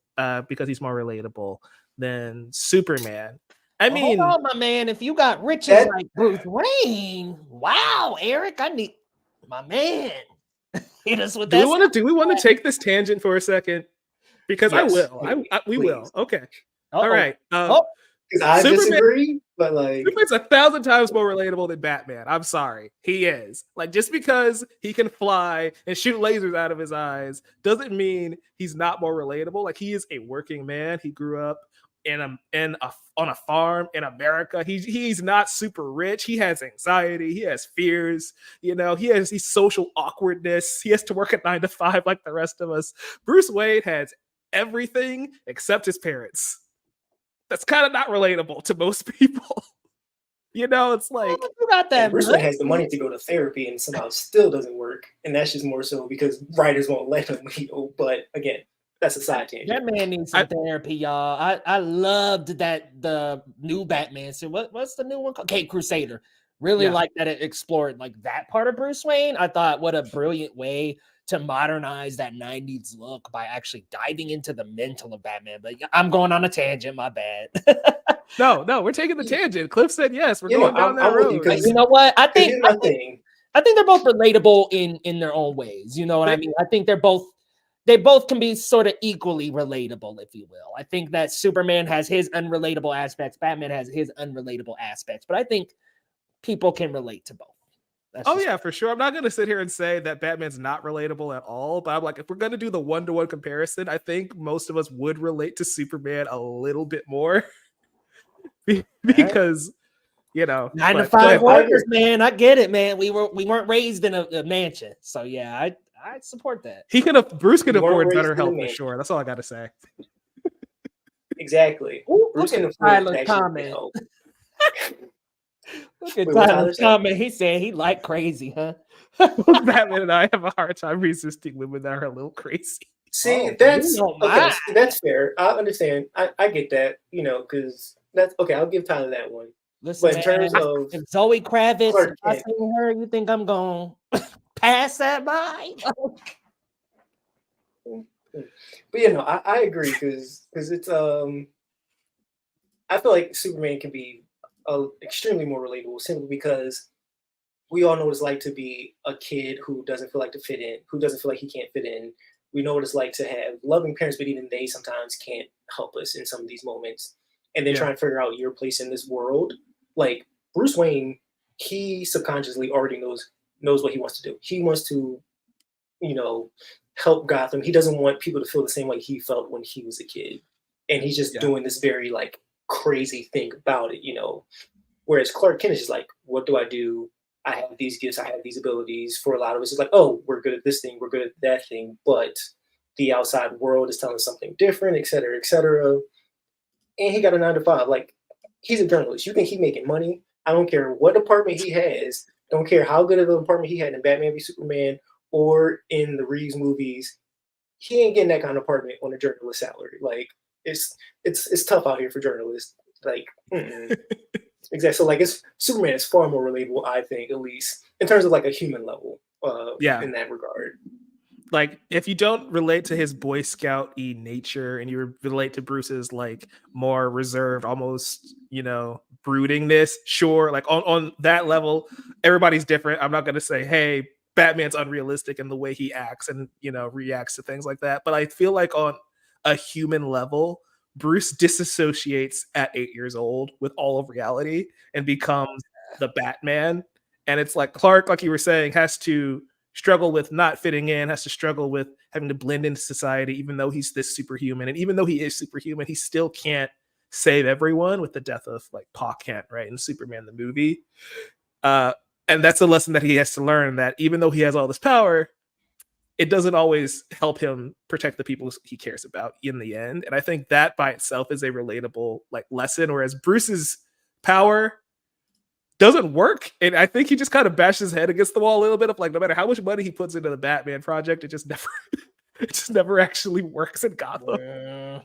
because he's more relatable than Superman. I Well, hold mean, on, my man. If you got riches That like Bruce Wayne, wow, Eric, I need my man. Hit us with do we that. want to take this tangent for a second? Because I yes, will. please, We will. please. Okay. All Uh-oh. right. Oh, Because I Superman. disagree, but like Superman's 1,000 times more relatable than Batman. I'm sorry. He is. Like, just because he can fly and shoot lasers out of his eyes doesn't mean he's not more relatable. Like, he is a working man. He grew up on a farm in America. He's not super rich. He has anxiety. He has fears. You know, he's social awkwardness. He has to work at 9 to 5 like the rest of us. Bruce Wayne has everything except his parents. That's kind of not relatable to most people. You know, it's like, you got that. Bruce Wayne has the money to go to therapy and somehow still doesn't work. And that's just more so because writers won't let him heal. But again, that's a side tangent. That man needs some therapy, y'all. I loved that the new Batman. So what's the new one called? Caped Crusader. Really like that it explored like that part of Bruce Wayne. I thought what a brilliant way to modernize that 90s look by actually diving into the mental of Batman. But I'm going on a tangent, my bad. No, we're taking the tangent. Cliff said yes. We're going down that I'm with road. you You know what? I think they're both relatable in their own ways. You know what I mean? I think they both can be sort of equally relatable, if you will. I think that Superman has his unrelatable aspects, Batman has his unrelatable aspects, but I think people can relate to both. For sure. I'm not going to sit here and say that Batman's not relatable at all, but I'm like, if we're going to do the one-to-one comparison, I think most of us would relate to Superman a little bit more because, you know, 9 to 5 workers, man. I get it, man. We weren't raised in a mansion, so yeah, I support that. Bruce could afford better health for sure. That's all I got to say. Exactly. Ooh, Bruce can afford Tyler's comment. Look at Tyler's comment. He said he like crazy, huh? Batman and I have a hard time resisting women that are a little crazy. See, that's okay. That's fair. I understand. I get that. You know, because that's okay. I'll give Tyler that one. Listen, but in terms of if Zoe Kravitz, if I see her, you think I'm gonna pass that by? But you know, I agree because it's I feel like Superman can be extremely more relatable simply because we all know what it's like to be a kid who doesn't feel like to fit in, who doesn't feel like he can't fit in. We know what it's like to have loving parents, but even they sometimes can't help us in some of these moments. And then trying to figure out your place in this world. Like Bruce Wayne, he subconsciously already knows what he wants to do. He wants to, you know, help Gotham. He doesn't want people to feel the same way he felt when he was a kid. And he's just doing this very like crazy thing about it, you know. Whereas Clark Kent is just like, what do I do? I have these gifts, I have these abilities. For a lot of us, it's like, oh, we're good at this thing, we're good at that thing, but the outside world is telling us something different, et cetera, et cetera. And he got a 9 to 5. Like, he's a journalist. You think he's making money? I don't care what department he has. Don't care how good of a department he had in Batman v Superman or in the Reeves movies. He ain't getting that kind of apartment on a journalist salary. Like, it's tough out here for journalists. Like, exactly. So like, Superman is far more relatable, I think, at least in terms of like a human level. In that regard. Like, if you don't relate to his Boy Scout-y nature and you relate to Bruce's like more reserved, almost, you know, broodingness, sure, like on that level, everybody's different. I'm not gonna say, hey, Batman's unrealistic in the way he acts and, you know, reacts to things like that. But I feel like on a human level, Bruce disassociates at 8 years old with all of reality and becomes the Batman. And it's like Clark, like you were saying, has to struggle with not fitting in, has to struggle with having to blend into society, even though he's this superhuman. And even though he is superhuman, he still can't save everyone with the death of like Pa Kent, right, in Superman the movie. And that's a lesson that he has to learn, that even though he has all this power, it doesn't always help him protect the people he cares about in the end. And I think that by itself is a relatable like lesson, whereas Bruce's power doesn't work. And I think he just kind of bashed his head against the wall a little bit of like, no matter how much money he puts into the Batman project, it just never actually works in Gotham. And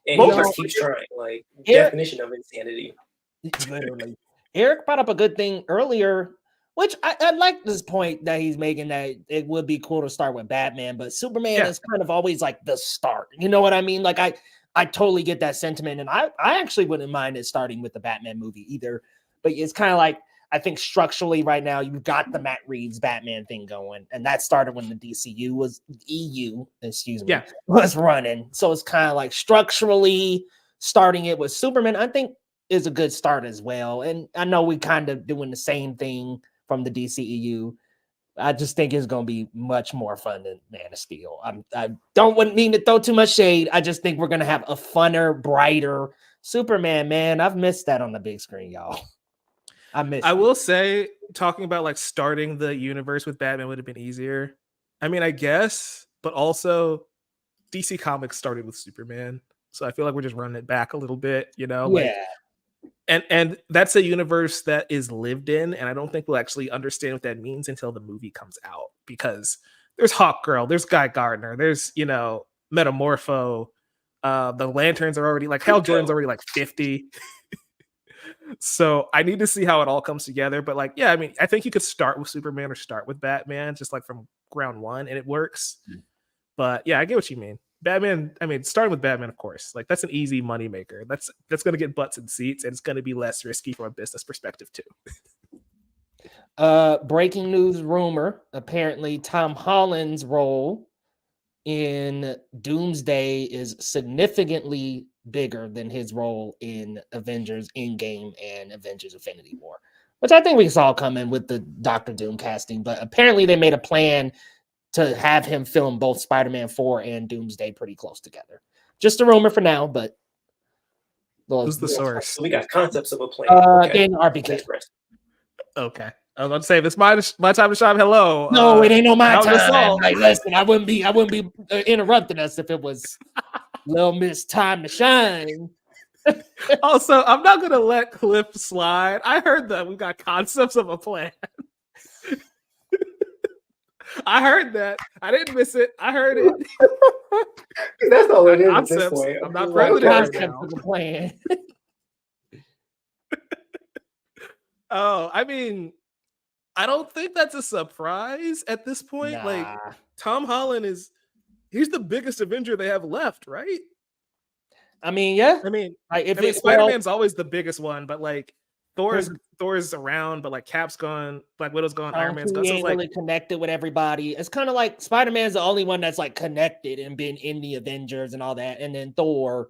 he just keeps trying, like, definition of insanity. Literally. Eric brought up a good thing earlier Which I like this point that he's making, that it would be cool to start with Batman, but Superman is kind of always like the start. You know what I mean? Like I totally get that sentiment, and I actually wouldn't mind it starting with the Batman movie either. But it's kind of like, I think structurally right now you've got the Matt Reeves Batman thing going, and that started when the DCU was EU, was running. So it's kind of like structurally starting it with Superman, I think, is a good start as well. And I know we kind of doing the same thing from the DCEU. I just think it's going to be much more fun than Man of Steel. I don't mean to throw too much shade. I just think we're going to have a funner, brighter Superman, man. I've missed that on the big screen, y'all. I will say, talking about like starting the universe with Batman would have been easier. I mean, I guess, but also DC Comics started with Superman. So I feel like we're just running it back a little bit, you know? Like, and that's a universe that is lived in, and I don't think we'll actually understand what that means until the movie comes out, because there's Hawkgirl, there's Guy Gardner, there's, you know, Metamorpho, the Lanterns are already like, Hal Jordan's already like 50. So I need to see how it all comes together. But like, yeah, I mean, I think you could start with Superman or start with Batman, just like from ground one, and it works. But yeah, I get what you mean. Batman, I mean, starting with Batman, of course, like that's an easy money maker. That's going to get butts and seats, and it's going to be less risky from a business perspective too. Breaking news rumor: apparently, Tom Holland's role in Doomsday is significantly bigger than his role in Avengers Endgame and Avengers Infinity War, which I think we saw coming with the Doctor Doom casting. But apparently, they made a plan to have him film both Spider-Man 4 and Doomsday pretty close together. Just a rumor for now, but who's the source? So we got concepts of a plan. Daniel RBK. Okay. I was about to say, if it's my time to shine, hello. No, it ain't no my time. Like, listen, I wouldn't be interrupting us if it was Little Miss Time to Shine. Also, I'm not gonna let Cliff slide. I heard that we got concepts of a plan. I heard that. I didn't miss it. I heard it. That's all it is at this point. I'm not friendly right now. Of a plan. Oh, I mean, I don't think that's a surprise at this point. Nah. Like, Tom Holland he's the biggest Avenger they have left, right? I mean, yeah. I mean, if Spider-Man's always the biggest one, but like Thor's around, but like Cap's gone, Black Widow's gone, Iron Man's gone. He So ain't it's really connected with everybody. It's kind of like Spider-Man's the only one that's like connected and been in the Avengers and all that, and then Thor.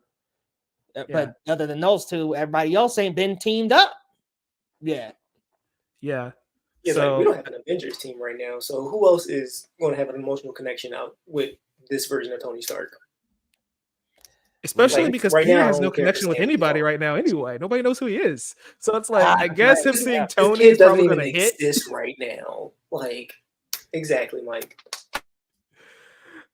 But other than those two, everybody else ain't been teamed up. Yeah. Yeah, so like, we don't have an Avengers team right now. So who else is going to have an emotional connection out with this version of Tony Stark? Especially like, because Peter has no connection with anybody right now anyway. Nobody knows who he is. So it's like, I guess him seeing Tony is probably going to hit this right now. Like, exactly, Mike.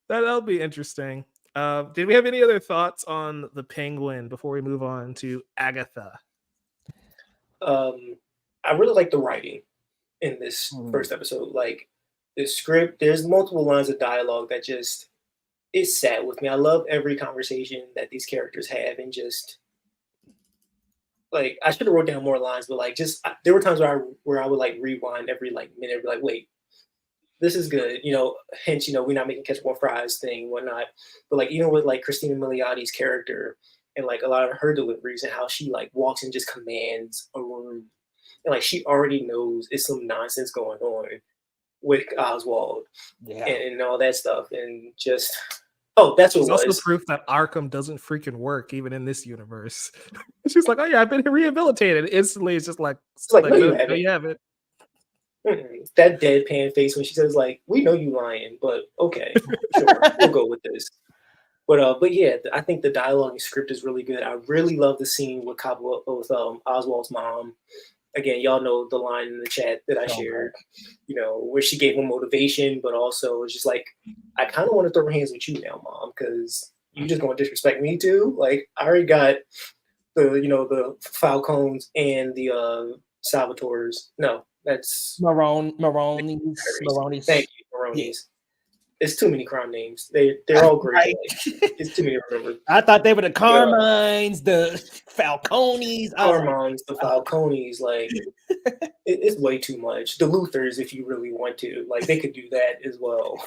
That'll be interesting. Did we have any other thoughts on the Penguin before we move on to Agatha? I really like the writing in this first episode. Like, the script, there's multiple lines of dialogue that just, it sat with me. I love every conversation that these characters have, and just like, I should have wrote down more lines, but like, just there were times where I would like rewind every like minute, be like, wait, this is good, you know. Hence, you know, we're not making ketchup on fries thing, whatnot. But like, even with like Christina Miliotti's character and like a lot of her deliveries and how she like walks and just commands a room, and like she already knows it's some nonsense going on with Oswald, and all that stuff, and just that's what it was. Also proof that Arkham doesn't freaking work even in this universe. She's like, oh yeah, I've been rehabilitated. Instantly, it's just like, no, you haven't. That deadpan face when she says like, we know you lying, but okay, sure, we'll go with this. But yeah, I think the dialogue and script is really good. I really love the scene with Oswald's mom. Again, y'all know the line in the chat that I shared, you know, where she gave him motivation, but also it's just like, I kind of want to throw my hands with you now, Mom, because you just going to disrespect me too. Like, I already got the Falcons and the Salvatores. No, that's Maronis. Thank you, Maronis. It's too many crime names. They're all great. Right. It's too many to remember. I thought they were the Carmines, the Falcones. I was like, Armands, the Falcones, like it's way too much. The Luthers, if you really want to, like they could do that as well.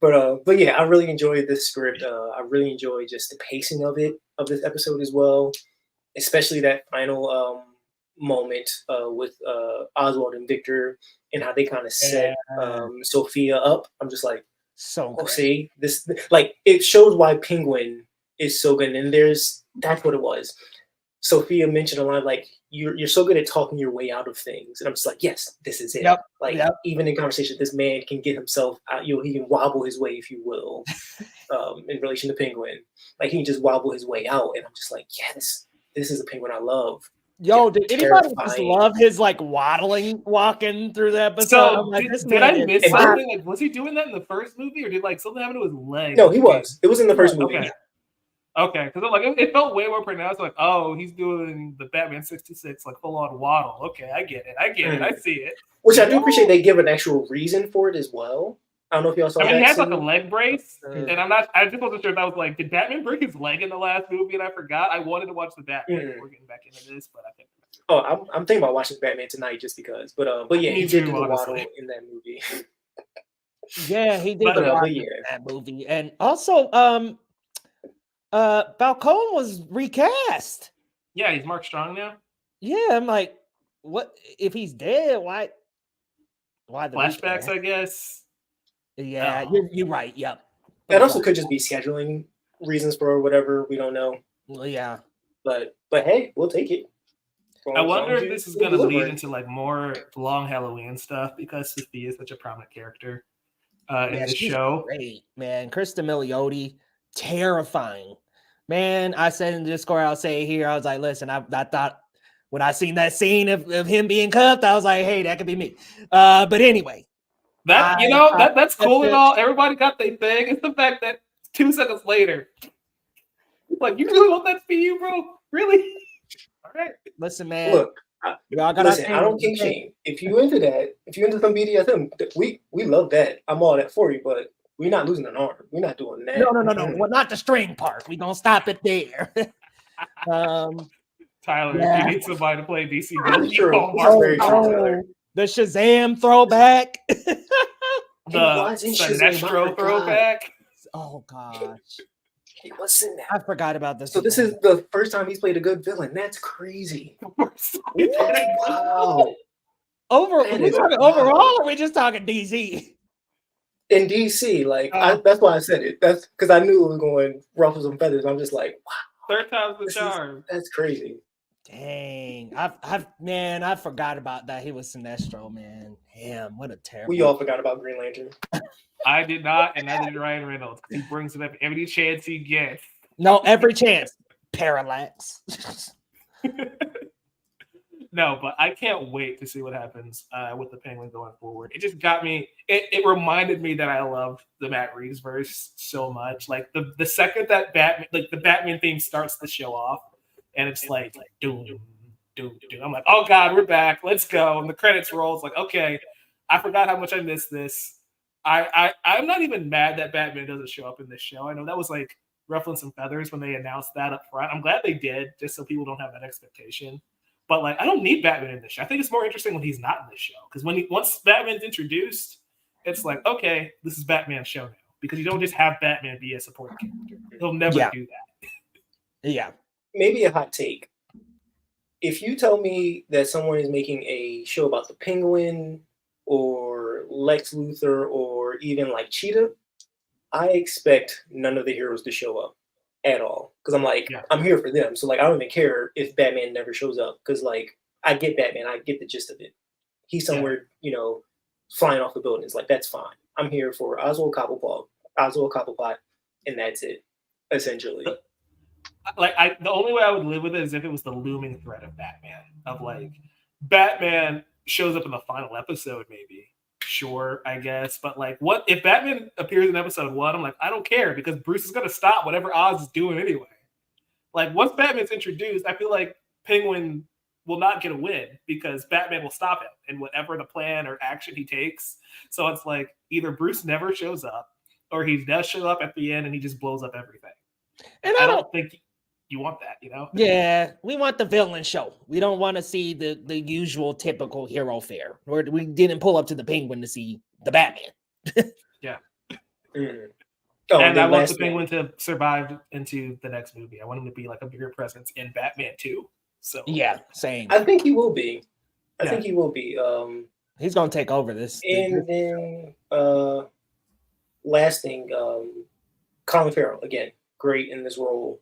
But yeah, I really enjoyed this script. I really enjoyed just the pacing of this episode as well, especially that final moment with Oswald and Victor and how they kind of set Sophia up. I'm just like, so oh, great. see, this like it shows why Penguin is so good. And that's what it was. Sophia mentioned a line like, you're so good at talking your way out of things. And I'm just like, yes, this is it. Yep. Like Yep. even in conversation, this man can get himself out, he can wobble his way, if you will, in relation to Penguin. Like he can just wobble his way out. And I'm just like, yes, this is a Penguin I love. Yo, did anybody just love his like walking through the episode? So like, did I miss something? Like, was he doing that in the first movie, or did like something happen to his leg? No, he was. It was in the first movie. Okay, because like it felt way more pronounced. Like, oh, he's doing the Batman 66, like full on waddle. Okay, I get it. I see it. Which I do appreciate. They give an actual reason for it as well. I don't know if y'all saw. I mean, he has like a leg brace, and I just wasn't sure if I was like, did Batman break his leg in the last movie and I forgot? I wanted to watch the Batman. We're getting back into this, but I think. Oh, I'm thinking about watching Batman tonight just because. But yeah, he did do the waddle in that movie. Yeah, he did the waddle in that movie, and also Falcone was recast. Yeah, he's Mark Strong now. Yeah, I'm like, what if he's dead? Why the flashbacks? recast? I guess. Yeah, you're right. Yep. That also could just be scheduling reasons for whatever. We don't know. Well, yeah. But hey, we'll take it. I wonder if this is going to lead into like more long Halloween stuff because Sophia is such a prominent character in the show. Great, man. Krista Milioti, terrifying. Man, I said in the Discord, I'll say it here. I was like, listen, I thought when I seen that scene of him being cuffed, I was like, hey, that could be me. But anyway. That's cool and all. Everybody got their thing. It's the fact that 2 seconds later, like, you really want that to be you, bro? Really? All right. Listen, man. Look, I don't think shame. If you into that, if you into some BDSM, we love that. I'm all that for you, but we're not losing an arm. We're not doing that. No. Well, not the string part. We're gonna stop it there. Tyler, if you need somebody to play DC, the Shazam throwback. The Sinestro throwback. Oh gosh. He was in that. I forgot about this. So this is the first time he's played a good villain. That's crazy. Wow. Overall, or we just talking DC? In DC, like that's why I said it. That's because I knew it was going ruffle some feathers. I'm just like, wow. Third time's the charm. That's crazy. Dang, I forgot about that. He was Sinestro, man. Damn, what a terrible. We all forgot about Green Lantern. I did not, and neither did Ryan Reynolds. He brings it up every chance he gets. No, every chance. Parallax. No, but I can't wait to see what happens with the Penguin going forward. It just got me. It reminded me that I love the Matt Reeves verse so much. Like the second that the Batman theme starts the show off, and it's like doom, doom, doom. I'm like, oh god, we're back. Let's go. And the credits roll. It's like, okay, I forgot how much I missed this. I'm not even mad that Batman doesn't show up in this show. I know that was like ruffling some feathers when they announced that up front. I'm glad they did, just so people don't have that expectation. But like, I don't need Batman in this show. I think it's more interesting when he's not in this show, because once Batman's introduced, it's like, okay, this is Batman's show now, because you don't just have Batman be a supporting character. He'll never do that. Yeah. Maybe a hot take. If you tell me that someone is making a show about the Penguin or Lex Luthor or even like Cheetah, I expect none of the heroes to show up at all. Because I'm like, I'm here for them. So like, I don't even care if Batman never shows up. Because like, I get Batman. I get the gist of it. He's somewhere, flying off the buildings. Like, that's fine. I'm here for Oswald Cobblepot, and that's it, essentially. Like, the only way I would live with it is if it was the looming threat of Batman. Of like, Batman shows up in the final episode, maybe. Sure, I guess. But like, what if Batman appears in episode 1? I'm like, I don't care, because Bruce is gonna stop whatever Oz is doing anyway. Like, once Batman's introduced, I feel like Penguin will not get a win because Batman will stop him in whatever the plan or action he takes. So it's like either Bruce never shows up or he does show up at the end and he just blows up everything. And I don't think you want that, Yeah, we want the villain show. We don't want to see the usual typical hero fare. Or we didn't pull up to the Penguin to see the Batman. Yeah. Oh, and I want the last Penguin to survive into the next movie. I want him to be like a bigger presence in Batman 2. So yeah, same. I think he will be. I Yeah. think he will be. He's gonna take over this. And then last thing, Colin Farrell again, great in this role.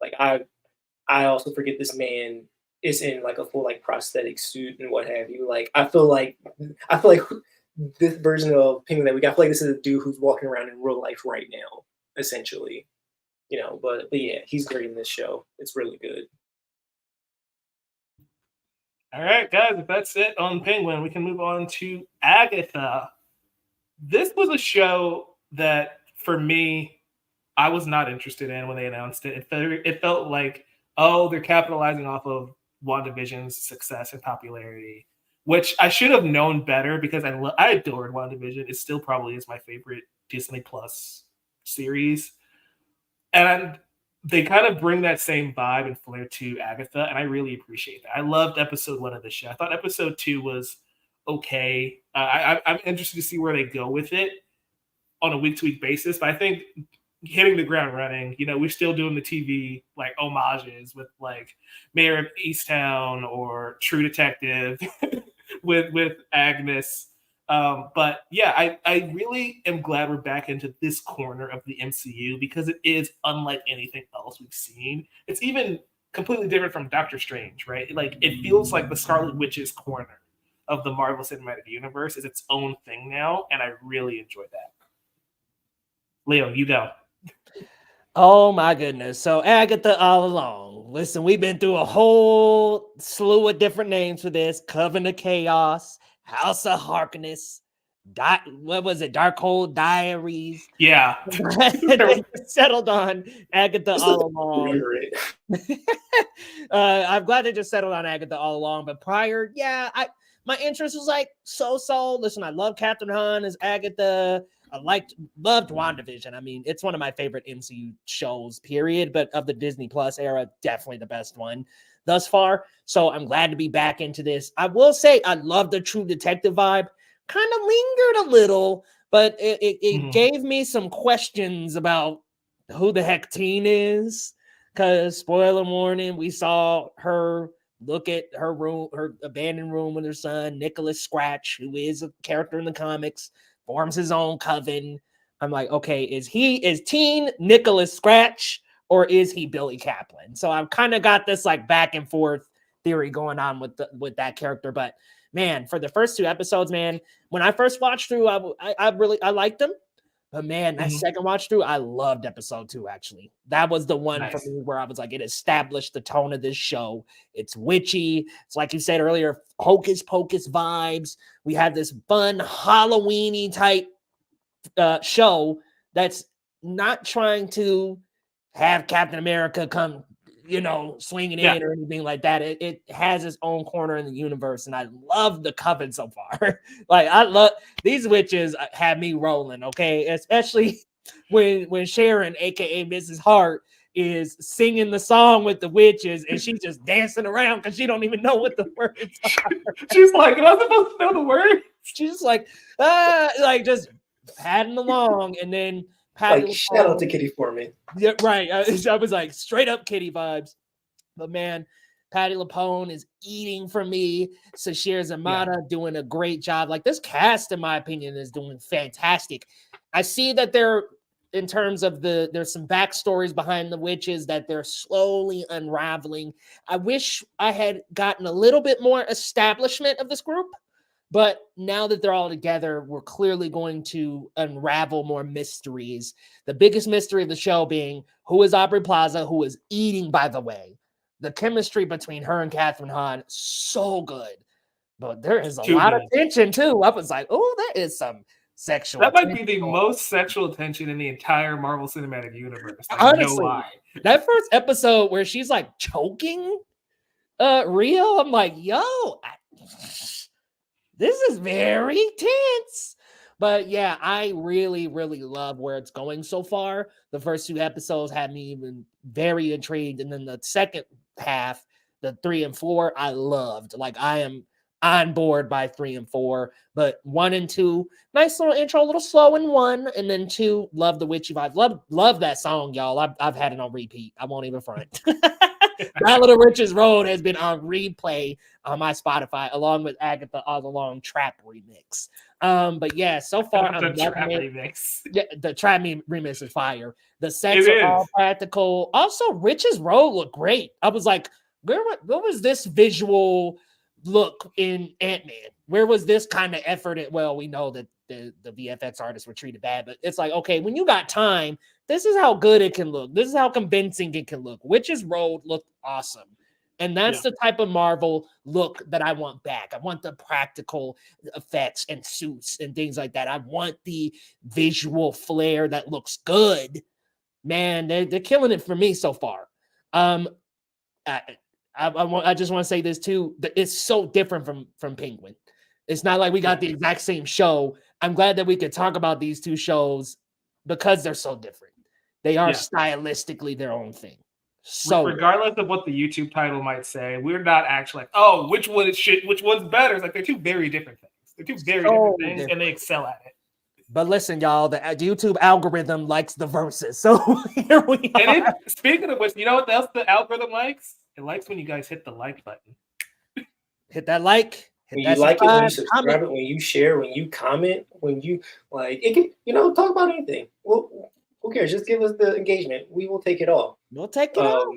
Like I also forget this man is in like a full like prosthetic suit and what have you. Like I feel like this version of Penguin that we got, I feel like this is a dude who's walking around in real life right now, essentially. But yeah, he's great in this show. It's really good. All right, guys, if that's it on Penguin, we can move on to Agatha. This was a show that, for me, I was not interested in when they announced it. It felt like, oh, they're capitalizing off of WandaVision's success and popularity, which I should have known better because I adored WandaVision. It still probably is my favorite Disney Plus series. And they kind of bring that same vibe and flair to Agatha, and I really appreciate that. I loved episode 1 of the show. I thought episode 2 was okay. I'm interested to see where they go with it on a week-to-week basis, but I think hitting the ground running, we're still doing the TV like homages with like Mayor of Easttown or True Detective with Agnes. But yeah, I really am glad we're back into this corner of the MCU because it is unlike anything else we've seen. It's even completely different from Doctor Strange, right? Like it feels like the Scarlet Witch's corner of the Marvel Cinematic Universe is its own thing now, and I really enjoy that. Leo, you go. Oh my goodness. So Agatha all along. Listen, we've been through a whole slew of different names for this. Coven of Chaos, House of Harkness, what was it? Darkhold Diaries. Yeah. They settled on Agatha all along. I'm glad they just settled on Agatha all along. But prior, my interest was like so. Listen, I love Catherine Hahn as Agatha. I loved WandaVision. I mean, it's one of my favorite MCU shows, period. But of the Disney Plus era, definitely the best one thus far. So I'm glad to be back into this. I will say I love the True Detective vibe. Kind of lingered a little, but it gave me some questions about who the heck Teen is. Because, spoiler warning, we saw her look at her room, her abandoned room with her son, Nicholas Scratch, who is a character in the comics, forms his own coven. I'm like, okay, is Teen Nicholas Scratch or is he Billy Kaplan? So I've kind of got this like back and forth theory going on with that character. But man, for the first 2 episodes, man, when I first watched through, I liked them. But man, that second watch through, I loved episode 2, actually. That was the one for me where I was like, it established the tone of this show. It's witchy. It's like you said earlier, hocus pocus vibes. We had this fun Halloween-y type show that's not trying to have Captain America come, swinging in or anything like that. It has its own corner in the universe, and I love the coven so far. Like I love these witches have me rolling, okay? Especially when Sharon, aka Mrs. Hart, is singing the song with the witches, and she's just dancing around because she don't even know what the words are. She's like, am I supposed to know the words? She's just like just padding along, and then shout out to Kitty Foreman. Yeah, right. I was like straight up Kitty vibes. But man, Patti LuPone is eating for me. Sashir Zamata doing a great job. Like this cast, in my opinion, is doing fantastic. I see that in terms of there's some backstories behind the witches that they're slowly unraveling. I wish I had gotten a little bit more establishment of this group. But now that they're all together, we're clearly going to unravel more mysteries. The biggest mystery of the show being who is Aubrey Plaza, who is eating, by the way. The chemistry between her and Catherine Hahn, so good. But there is a lot of tension, too. I was like, oh, there is some sexual That might be the most sexual tension in the entire Marvel Cinematic Universe. Like, honestly, no lie. That first episode where she's like choking real. I'm like, this is very tense. But yeah, I really, really love where it's going so far. The first 2 episodes had me even very intrigued. And then the second half, the 3 and 4, I loved. Like, I am on board by 3 and 4. But 1 and 2, nice little intro, a little slow in 1. And then 2, love the witchy vibe. Love that song, y'all. I've had it on repeat. I won't even front. Ballad of Riches Road has been on replay on my Spotify, along with Agatha All Along Trap remix. But yeah, so far The I'm trap loving it. remix. Yeah, the trap remix is fire. The sets It are all is. practical. Also, Riches Road looked great. I was like, where was this visual look in Ant-Man? Where was this kind of effort? Well, we know that the VFX artists were treated bad, but it's like, okay, when you got time, this is how good it can look. This is how convincing it can look. Witches Road looked awesome. And that's the type of Marvel look that I want back. I want the practical effects and suits and things like that. I want the visual flair that looks good. Man, they're killing it for me so far. I just want to say this too. It's so different from Penguin. It's not like we got the exact same show. I'm glad that we could talk about these 2 shows because they're so different. They are stylistically their own thing. So regardless of what the YouTube title might say, we're not actually like, oh, which one's better? It's like they're 2 very different things. They're 2 very different things, and they excel at it. But listen, y'all, the YouTube algorithm likes the verses. So here we are. And speaking of which, you know what else the algorithm likes? It likes when you guys hit the like button. Hit that like. When you like it, when you subscribe it, when you share, when you comment, when you like it can, talk about anything. Well, who cares? Just give us the engagement. We will take it all. We'll take it all.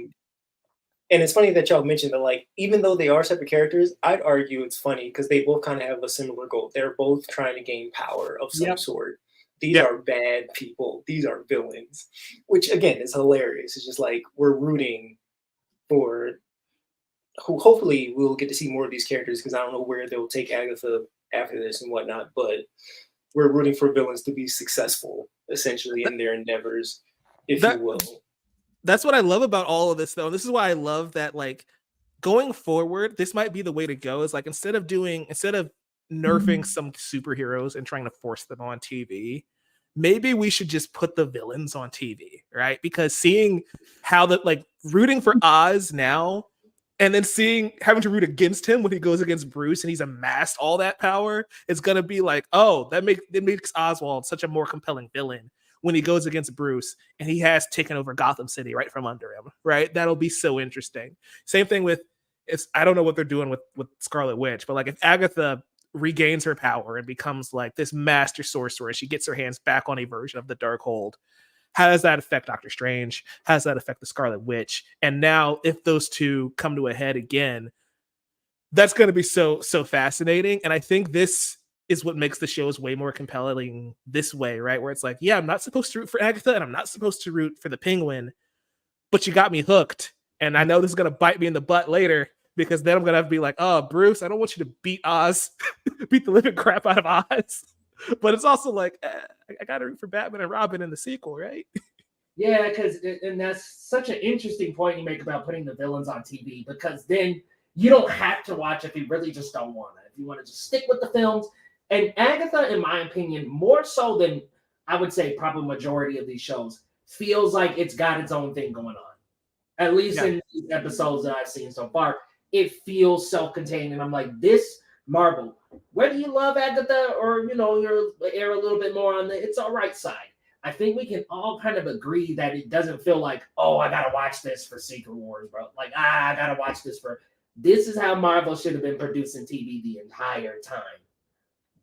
And it's funny that y'all mentioned that, like, even though they are separate characters, I'd argue it's funny because they both kind of have a similar goal. They're both trying to gain power of some sort. These are bad people. These are villains, which again is hilarious. It's just like we're rooting for who. Hopefully, we'll get to see more of these characters because I don't know where they'll take Agatha after this and whatnot. But we're rooting for villains to be successful, essentially, in their endeavors, if you will. That's what I love about all of this, though. This is why I love that, like, going forward, this might be the way to go. Is like instead of nerfing some superheroes and trying to force them on TV, maybe we should just put the villains on TV, right? Because seeing how rooting for Oz now, and then having to root against him when he goes against Bruce and he's amassed all that power, is gonna be like, oh, it makes Oswald such a more compelling villain when he goes against Bruce and he has taken over Gotham City right from under him, right? That'll be so interesting. Same thing with, I don't know what they're doing with Scarlet Witch, but like if Agatha regains her power and becomes like this master sorcerer, she gets her hands back on a version of the Darkhold, how does that affect Doctor Strange? How does that affect the Scarlet Witch? And now if those 2 come to a head again, that's going to be so fascinating. And I think this is what makes the shows way more compelling this way, right? Where it's like, yeah, I'm not supposed to root for Agatha and I'm not supposed to root for the Penguin, but you got me hooked. And I know this is going to bite me in the butt later because then I'm going to have to be like, oh, Bruce, I don't want you to beat Oz, beat the living crap out of Oz. But it's also like, I got to root for Batman and Robin in the sequel, right? Yeah, and that's such an interesting point you make about putting the villains on TV, because then you don't have to watch if you really just don't want it. If you want to just stick with the films. And Agatha, in my opinion, more so than I would say probably majority of these shows, feels like it's got its own thing going on. At least in these episodes that I've seen so far, it feels self-contained. And I'm like, this Marvel, whether you love Agatha or, you're a little bit more on the it's all right side, I think we can all kind of agree that it doesn't feel like, oh, I got to watch this for Secret Wars, bro. Like, I got to watch this for... This is how Marvel should have been producing TV the entire time.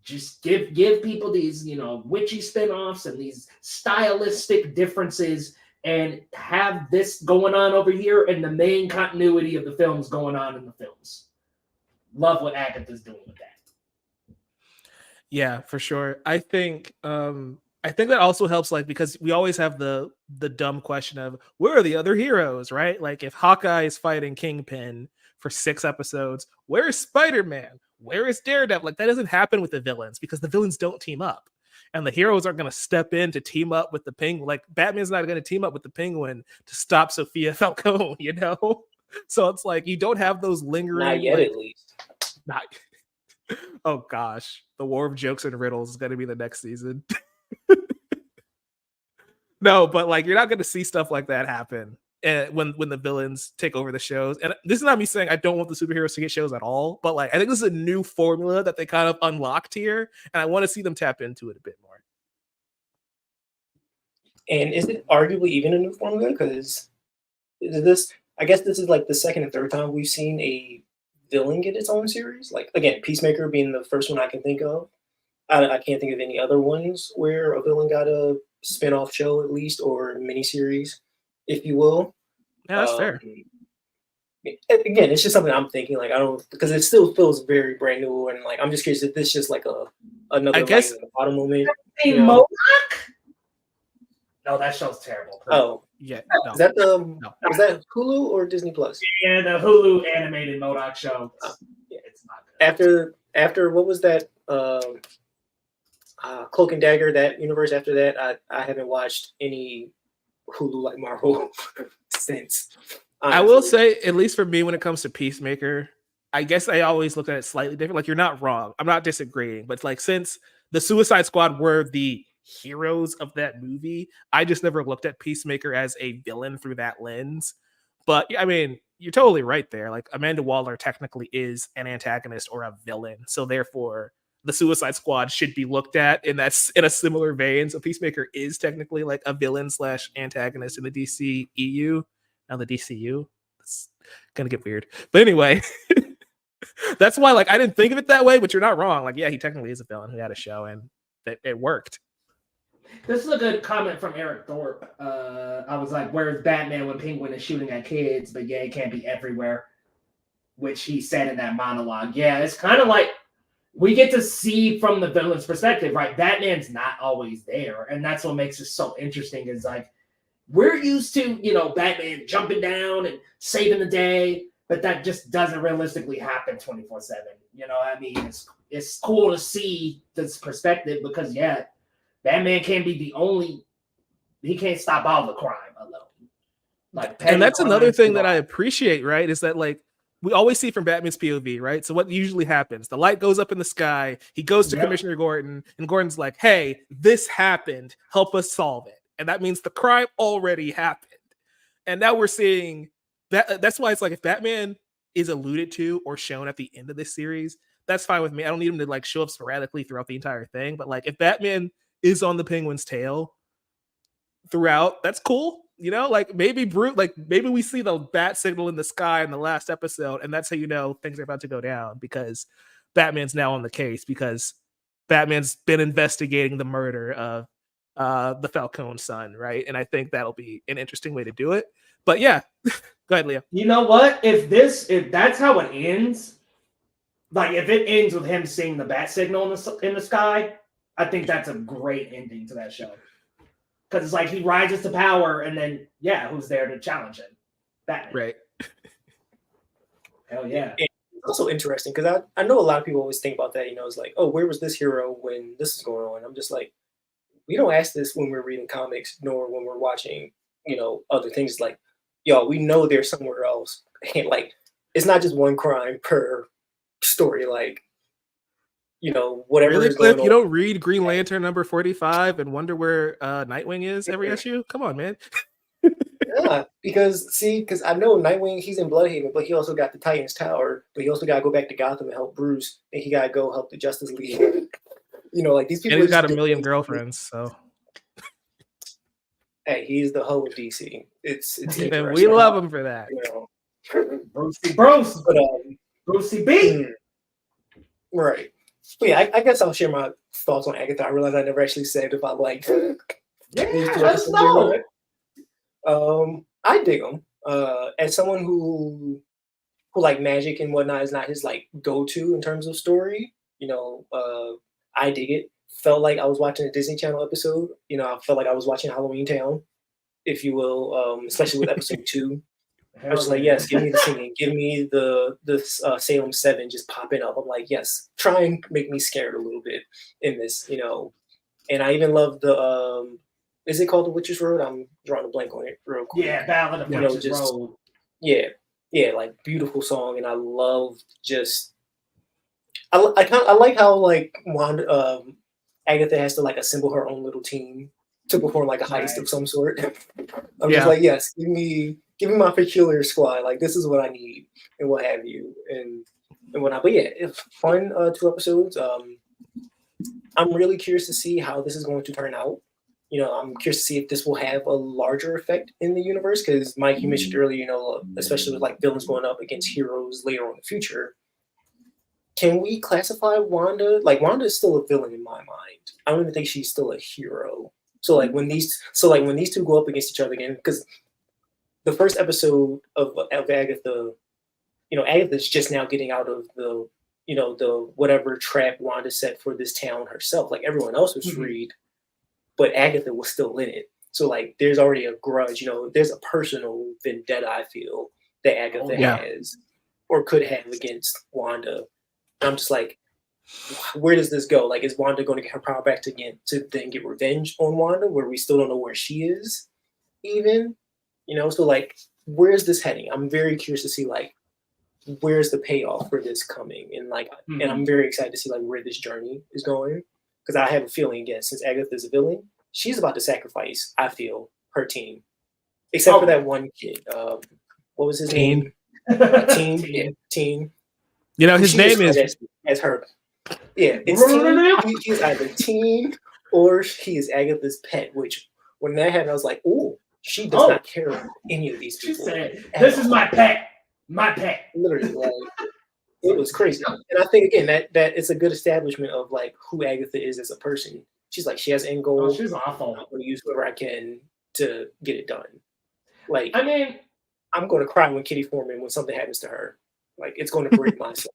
Just give people these, witchy spinoffs and these stylistic differences, and have this going on over here and the main continuity of the films going on in the films. Love what Agatha's doing with that. Yeah, for sure. I think that also helps, like, because we always have the dumb question of where are the other heroes, right? Like if Hawkeye is fighting Kingpin for 6 episodes, where is Spider-Man? Where is Daredevil? Like that doesn't happen with the villains because the villains don't team up. And the heroes aren't going to step in to team up with the Penguin. Like Batman's not going to team up with the Penguin to stop Sophia Falcone, So it's like you don't have those lingering. Not yet, like, at least. not. Oh gosh, the war of jokes and riddles is going to be the next season. No, but like you're not going to see stuff like that happen when the villains take over the shows. And this is not me saying I don't want the superheroes to get shows at all, but like I think this is a new formula that they kind of unlocked here, and I want to see them tap into it a bit more. And is it arguably even a new formula? Because this, I guess, this is like the second and third time we've seen a villain get its own series. Like again, Peacemaker being the first one I can think of. I can't think of any other ones where a villain got a spin-off show at least, or miniseries, if you will. Yeah, that's fair. Again, it's just something I'm thinking. Like I don't, because it still feels very brand new, and like I'm just curious if this just like another I guess like, bottom moment. Hey, You know? MODOK? No, that show's terrible. Oh, yeah. No. is that the No. was that Hulu or Disney Plus? Yeah, the Hulu animated MODOK show. Yeah, it's not good. After what was that? Cloak and Dagger. That universe. After that, I haven't watched any Hulu like Marvel since. Honestly. I will say, at least for me, when it comes to Peacemaker, I guess I always look at it slightly different. Like, you're not wrong. I'm not disagreeing. But, like, since the Suicide Squad were the heroes of that movie, I just never looked at Peacemaker as a villain through that lens. But, I mean, you're totally right there. Like, Amanda Waller technically is an antagonist or a villain. So, therefore, the Suicide Squad should be looked at in a similar vein. So, Peacemaker is technically, like, a villain / antagonist in the DC EU. Now the DCU, it's gonna get weird. But anyway, that's why like I didn't think of it that way, but you're not wrong. Like, yeah, he technically is a villain who had a show and it worked. This is a good comment from Eric Thorpe. I was like, where's Batman when Penguin is shooting at kids? But yeah, it can't be everywhere, which he said in that monologue. Yeah, it's kind of like we get to see from the villain's perspective, right? Batman's not always there. And that's what makes it so interesting is like, we're used to, Batman jumping down and saving the day, but that just doesn't realistically happen 24/7. I mean, it's cool to see this perspective because, yeah, Batman can't be he can't stop all the crime alone. And that's another thing that I appreciate, right? Is that like we always see from Batman's POV, right? So what usually happens? The light goes up in the sky. He goes to Commissioner Gordon, and Gordon's like, "Hey, this happened. Help us solve it." And that means the crime already happened. And now we're seeing that. That's why it's like if Batman is alluded to or shown at the end of this series, that's fine with me. I don't need him to like show up sporadically throughout the entire thing. But like if Batman is on the Penguin's tail throughout, that's cool. Like maybe maybe we see the bat signal in the sky in the last episode, and that's how you know things are about to go down because Batman's now on the case because Batman's been investigating the murder of the Falcone's son, right? And I think that'll be an interesting way to do it. But yeah, go ahead, Leo. You know what? If that's how it ends, like if it ends with him seeing the bat signal in the sky, I think that's a great ending to that show. Because it's like he rises to power, and then who's there to challenge him? Batman, right? Hell yeah. It's also interesting because I know a lot of people always think about that. It's like, oh, where was this hero when this is going on? I'm just like, we don't ask this when we're reading comics, nor when we're watching, other things. Like, y'all, we know they're somewhere else. And like, it's not just one crime per story. Like, whatever. Really, is Cliff? going on. You don't read Green Lantern number 45 and wonder where Nightwing is every issue? Come on, man. Yeah, because I know Nightwing, he's in Bloodhaven, but he also got the Titans Tower, but he also got to go back to Gotham and help Bruce, and he got to go help the Justice League. Like these people. And he's got a million girlfriends, so. Hey, he's the hoe of DC. It's and we love him for that. Bruce, but Brucey B. Right. But yeah, I guess I'll share my thoughts on Agatha. I realize I never actually said if I like. Let's know. I dig him. As someone who like magic and whatnot is not his like go-to in terms of story. I dig it. Felt like I was watching a Disney Channel episode. I felt like I was watching Halloween Town, if you will, especially with episode 2. I was like, yes, give me the singing, give me the Salem 7 just popping up. I'm like, yes, try and make me scared a little bit in this, And I even love the is it called The Witch's Road? I'm drawing a blank on it real quick. Yeah, Ballad of Witch's Road. Yeah, yeah, like beautiful song, and I love just I like how like Wanda Agatha has to like assemble her own little team to perform like a heist Right. of some sort. I'm just Yeah. like, yes, give me my peculiar squad. Like this is what I need and what have you and whatnot. But yeah, it's fun 2 episodes. I'm really curious to see how this is going to turn out. I'm curious to see if this will have a larger effect in the universe because Mike, you mentioned earlier, especially with like villains going up against heroes later on in the future. Can we classify Wanda? Like Wanda is still a villain in my mind. I don't even think she's still a hero. When these two go up against each other again, because the first episode of Agatha, Agatha's just now getting out of the whatever trap Wanda set for this town herself. Like everyone else was freed, but Agatha was still in it. So like there's already a grudge, there's a personal vendetta I feel that Agatha has or could have against Wanda. And I'm just like, where does this go? Like, is Wanda going to get her power back to then get revenge on Wanda, where we still don't know where she is, even? So like, where is this heading? I'm very curious to see like, where's the payoff for this coming, and like, and I'm very excited to see like where this journey is going, because I have a feeling again, since Agatha's a villain, she's about to sacrifice. I feel her team, except for that one kid. What was his name? Teen. Yeah, Teen. His name is as her. Yeah, it's Teen. He's either Teen or he is Agatha's pet. Which when that happened, I was like, "Ooh, she does not care about any of these people." She said, "This is my pet, my pet." Literally, like it was crazy. And I think again that it's a good establishment of like who Agatha is as a person. She's like she has end goals. She's awful. I'm going to use whoever I can to get it done. Like I mean, I'm going to cry when Kitty Foreman when something happens to her. Like it's going to break my soul.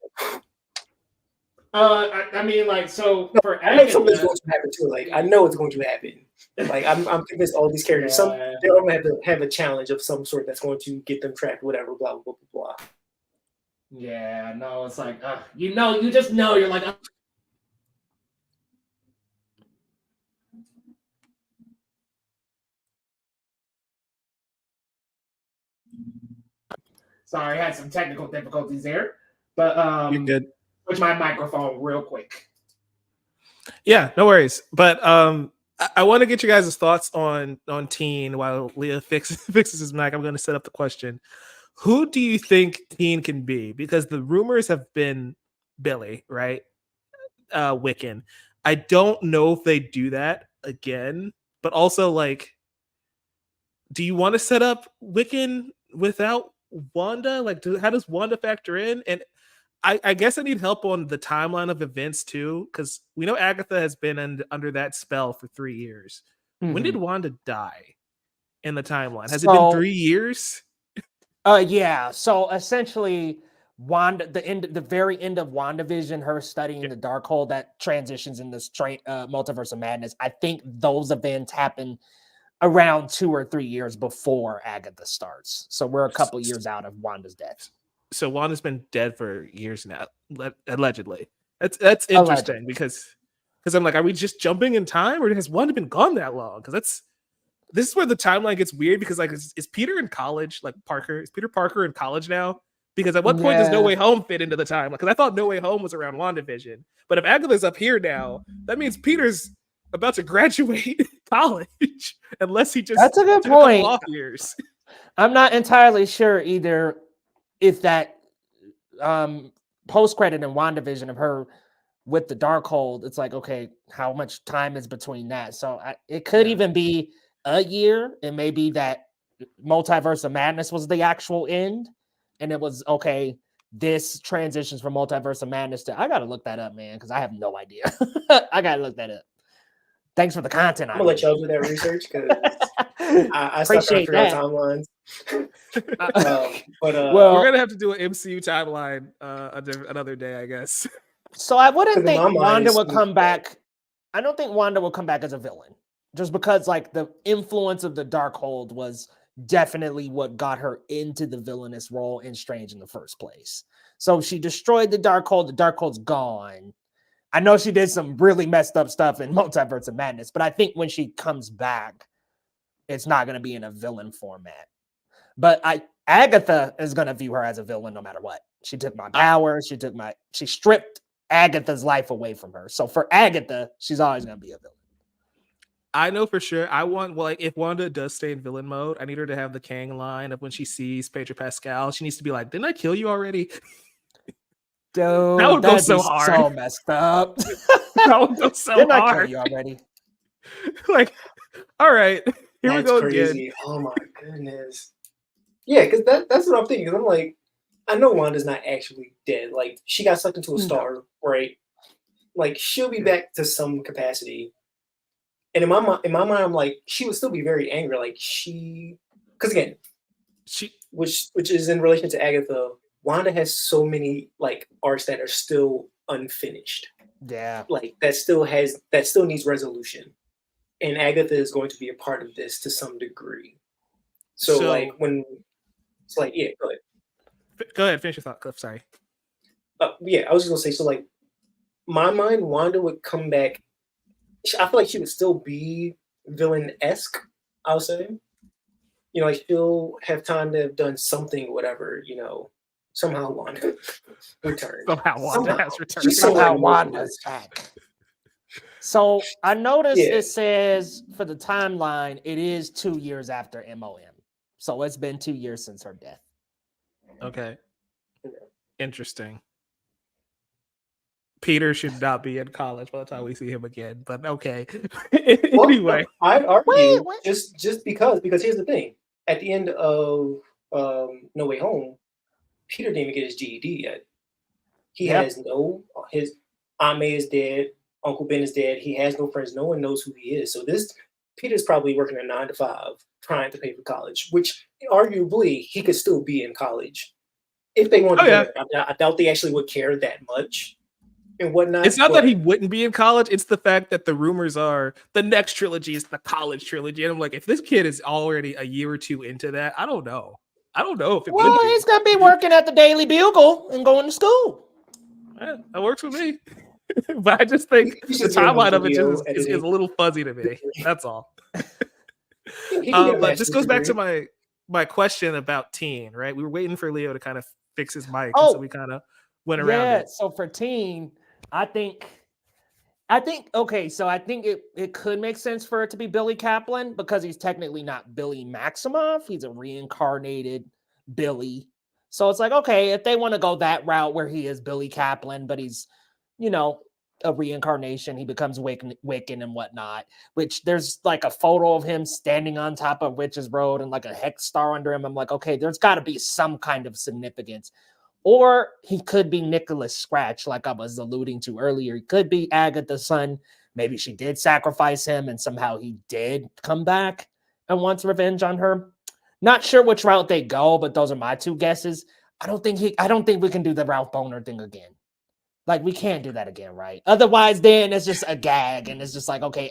I mean, like, so for I know something's going to happen too. Like I know it's going to happen. Like I'm convinced all these characters, they're all going to have a challenge of some sort that's going to get them trapped, whatever, blah blah blah blah. Yeah, no, it's like you just know you're like. Sorry, I had some technical difficulties there, but you're good. Switch my microphone real quick. Yeah, no worries. But I want to get you guys' thoughts on Teen while Leah fixes his mic. I'm going to set up the question. Who do you think Teen can be? Because the rumors have been Billy, right? Wiccan. I don't know if they do that again, but also like, do you want to set up Wiccan without Wanda? Like, how does Wanda factor in? And I guess I need help on the timeline of events too, because we know Agatha has been under that spell for 3 years. When did Wanda die in the timeline? Has it been 3 years? Yeah. So essentially, Wanda, the very end of WandaVision, her studying the Darkhold that transitions in this multiverse of madness. I think those events happen around 2 or 3 years before Agatha starts. So we're a couple years out of Wanda's death. So Wanda's been dead for years now, allegedly. That's interesting because I'm like, are we just jumping in time, or has Wanda been gone that long? Because this is where the timeline gets weird. Because like, is Peter in college? Like Parker, is Peter Parker in college now? Because at what point does No Way Home fit into the timeline? Because I thought No Way Home was around WandaVision, but if Agatha's up here now, that means Peter's about to graduate college, unless he just that's a good point. Off years. I'm not entirely sure either. If that post credit in WandaVision of her with the Darkhold, it's like, okay, how much time is between that? So it could even be a year. It may be that Multiverse of Madness was the actual end, and it was okay. This transitions from Multiverse of Madness to. I gotta look that up, man, because I have no idea. I gotta look that up. Thanks for the content. I'm gonna let y'all do that research because I stopped trying to figure out timelines. Well, we're gonna have to do an MCU timeline another day, I guess. So I wouldn't think Wanda would come back. I don't think Wanda will come back as a villain, just because like the influence of the Darkhold was definitely what got her into the villainous role in Strange in the first place. So she destroyed the Darkhold. The Darkhold's gone. I know she did some really messed up stuff in Multiverse of Madness, but I think when she comes back, it's not going to be in a villain format. But Agatha is gonna view her as a villain no matter what. She took my power. She stripped Agatha's life away from her. So for Agatha, she's always gonna be a villain. I know for sure. Like if Wanda does stay in villain mode, I need her to have the Kang line of when she sees Pedro Pascal, she needs to be like, "Didn't I kill you already?" Dude, that would go so so hard. messed up. That would go so Didn't I kill hard. you already? Like, all right, here we That's go crazy. again. Oh my goodness. Yeah, because that's what I'm thinking. Because I'm like, I know Wanda's not actually dead. Like, she got sucked into a star, right? Like, she'll be back to some capacity. And in my mind, I'm like, she would still be very angry. Like, because again, which is in relation to Agatha, Wanda has so many like arcs that are still unfinished. Yeah, like that still needs resolution, and Agatha is going to be a part of this to some degree. So like when it's like, yeah, go ahead. Go ahead, finish your thought, Cliff. Sorry. Yeah, I was just gonna say, so like, my mind, Wanda would come back. I feel like she would still be villain-esque, I'll say. You know, like she'll have time to have done something, whatever, you know, somehow Wanda returned. Somehow Wanda has returned. She's somehow Wanda's back. So I noticed Yeah. it says for the timeline, it is 2 years after MOM. So it's been 2 years since her death. Okay. Interesting. Peter should not be in college by the time we see him again, but okay. Anyway. I'd argue just because here's the thing. At the end of No Way Home, Peter didn't even get his GED yet. He has his Aunt May is dead, Uncle Ben is dead, he has no friends, no one knows who he is. So Peter's probably working a 9 to 5 trying to pay for college, which arguably he could still be in college if they wanted to. I doubt they actually would care that much and whatnot. It's not that he wouldn't be in college, it's the fact that the rumors are the next trilogy is the college trilogy. And I'm like, if this kid is already a year or two into that, I don't know if it would be. He's gonna be working at the Daily Bugle and going to school. That works for me. But I just think the timeline of it is a little fuzzy to me. That's all. But this goes back to my question about Teen, right? We were waiting for Leo to kind of fix his mic, and so we kind of went around it. So for Teen, I think okay, so I think it could make sense for it to be Billy Kaplan because he's technically not Billy Maximoff. He's a reincarnated Billy. So it's like, okay, if they want to go that route where he is Billy Kaplan, but he's, you know, a reincarnation, he becomes Wiccan and whatnot, which there's like a photo of him standing on top of Witch's Road and like a hex star under him. I'm like, okay, there's got to be some kind of significance. Or he could be Nicholas Scratch, like I was alluding to earlier. He could be Agatha's son. Maybe she did sacrifice him and somehow he did come back and wants revenge on her. Not sure which route they go, but those are my two guesses. I don't think we can do the Ralph Boner thing again. Like, we can't do that again, right? Otherwise, then it's just a gag, and it's just like, okay,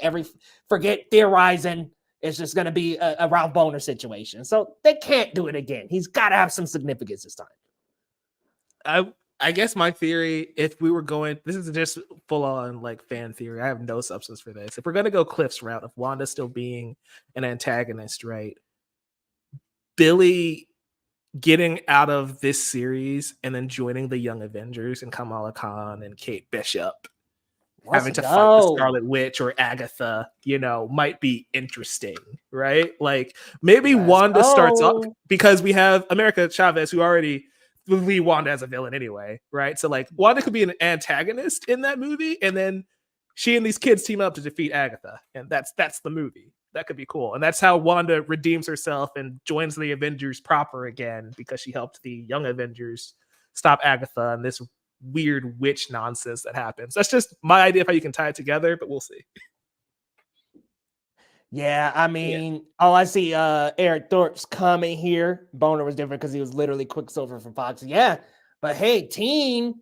forget theorizing. It's just going to be a Ralph Boner situation. So they can't do it again. He's got to have some significance this time. I guess my theory, if we were going, this is just full on like fan theory. I have no substance for this. If we're going to go Cliff's route of Wanda still being an antagonist, right? Billy getting out of this series and then joining the Young Avengers and Kamala Khan and Kate Bishop having to fight the Scarlet Witch or Agatha, you know, might be interesting, right? Like maybe Wanda starts up because we have America Chavez who already leave Wanda as a villain anyway, right? So like Wanda could be an antagonist in that movie, and then she and these kids team up to defeat Agatha, and that's the movie. That could be cool. And that's how Wanda redeems herself and joins the Avengers proper again because she helped the Young Avengers stop Agatha and this weird witch nonsense that happens. That's just my idea of how you can tie it together, but we'll see. Yeah, I mean, I see Eric Thorpe's comment here. Boner was different because he was literally Quicksilver from Fox. Yeah, but hey, Teen,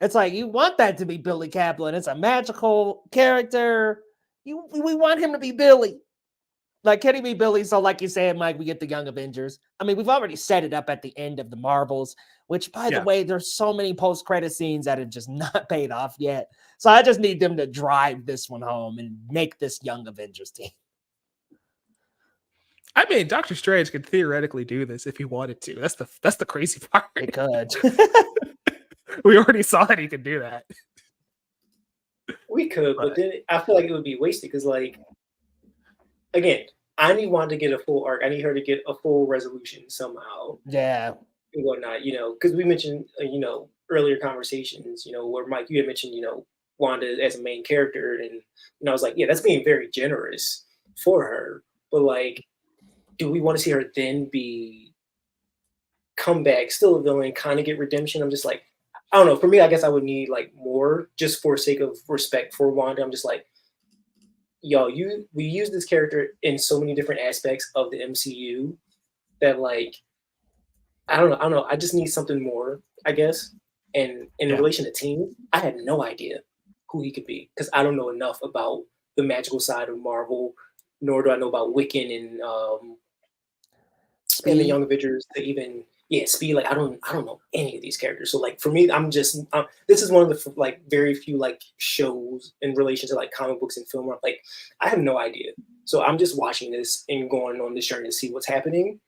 it's like you want that to be Billy Kaplan. It's a magical character. We want him to be Billy. Like, can he be Billy? So like you said, Mike, we get the Young Avengers. I mean, we've already set it up at the end of the Marvels, which, by the way, there's so many post-credit scenes that have just not paid off yet. So I just need them to drive this one home and make this Young Avengers team. I mean, Doctor Strange could theoretically do this if he wanted to. That's the crazy part. It could. We already saw that he could do that. We could, but then I feel like it would be wasted because, like, again, I need Wanda to get a full arc. I need her to get a full resolution somehow Yeah. and whatnot, because we mentioned, earlier conversations, where Mike, you had mentioned, Wanda as a main character. And, I was like, yeah, that's being very generous for her. But, like, do we want to see her then come back, still a villain, kind of get redemption? I'm just like, I don't know. For me, I guess I would need like more just for sake of respect for Wanda. I'm just like, yo, we use this character in so many different aspects of the MCU that, like, I don't know. I just need something more, I guess. And in relation to Team, I had no idea who he could be because I don't know enough about the magical side of Marvel, nor do I know about Wiccan and the Young Avengers to even Speed. Like I don't know any of these characters. So like for me, this is one of the like very few like shows in relation to like comic books and film where like I have no idea. So I'm just watching this and going on this journey to see what's happening,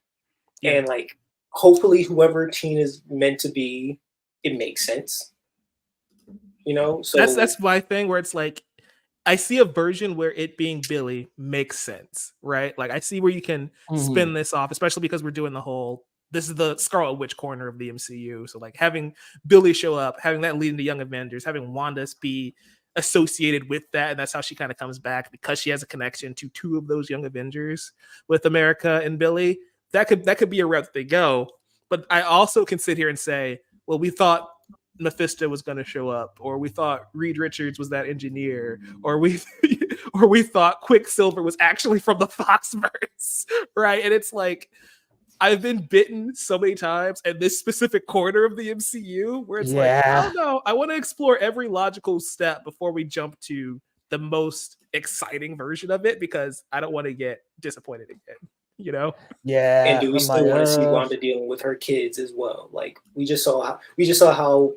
and like hopefully whoever Teen is meant to be, it makes sense. So that's my thing where it's like I see a version where it being Billy makes sense, right? Like I see where you can spin this off, especially because we're doing this is the Scarlet Witch corner of the MCU. So like having Billy show up, having that lead into Young Avengers, having Wanda be associated with that, and that's how she kind of comes back because she has a connection to two of those Young Avengers with America and Billy. That could be a route that they go. But I also can sit here and say, well, we thought Mephisto was going to show up, or we thought Reed Richards was that engineer, or we thought Quicksilver was actually from the Foxverse, right? And it's like I've been bitten so many times in this specific corner of the MCU where it's like, I don't know, I want to explore every logical step before we jump to the most exciting version of it because I don't want to get disappointed again. Yeah. And do we still want to see Wanda dealing with her kids as well? Like we just saw how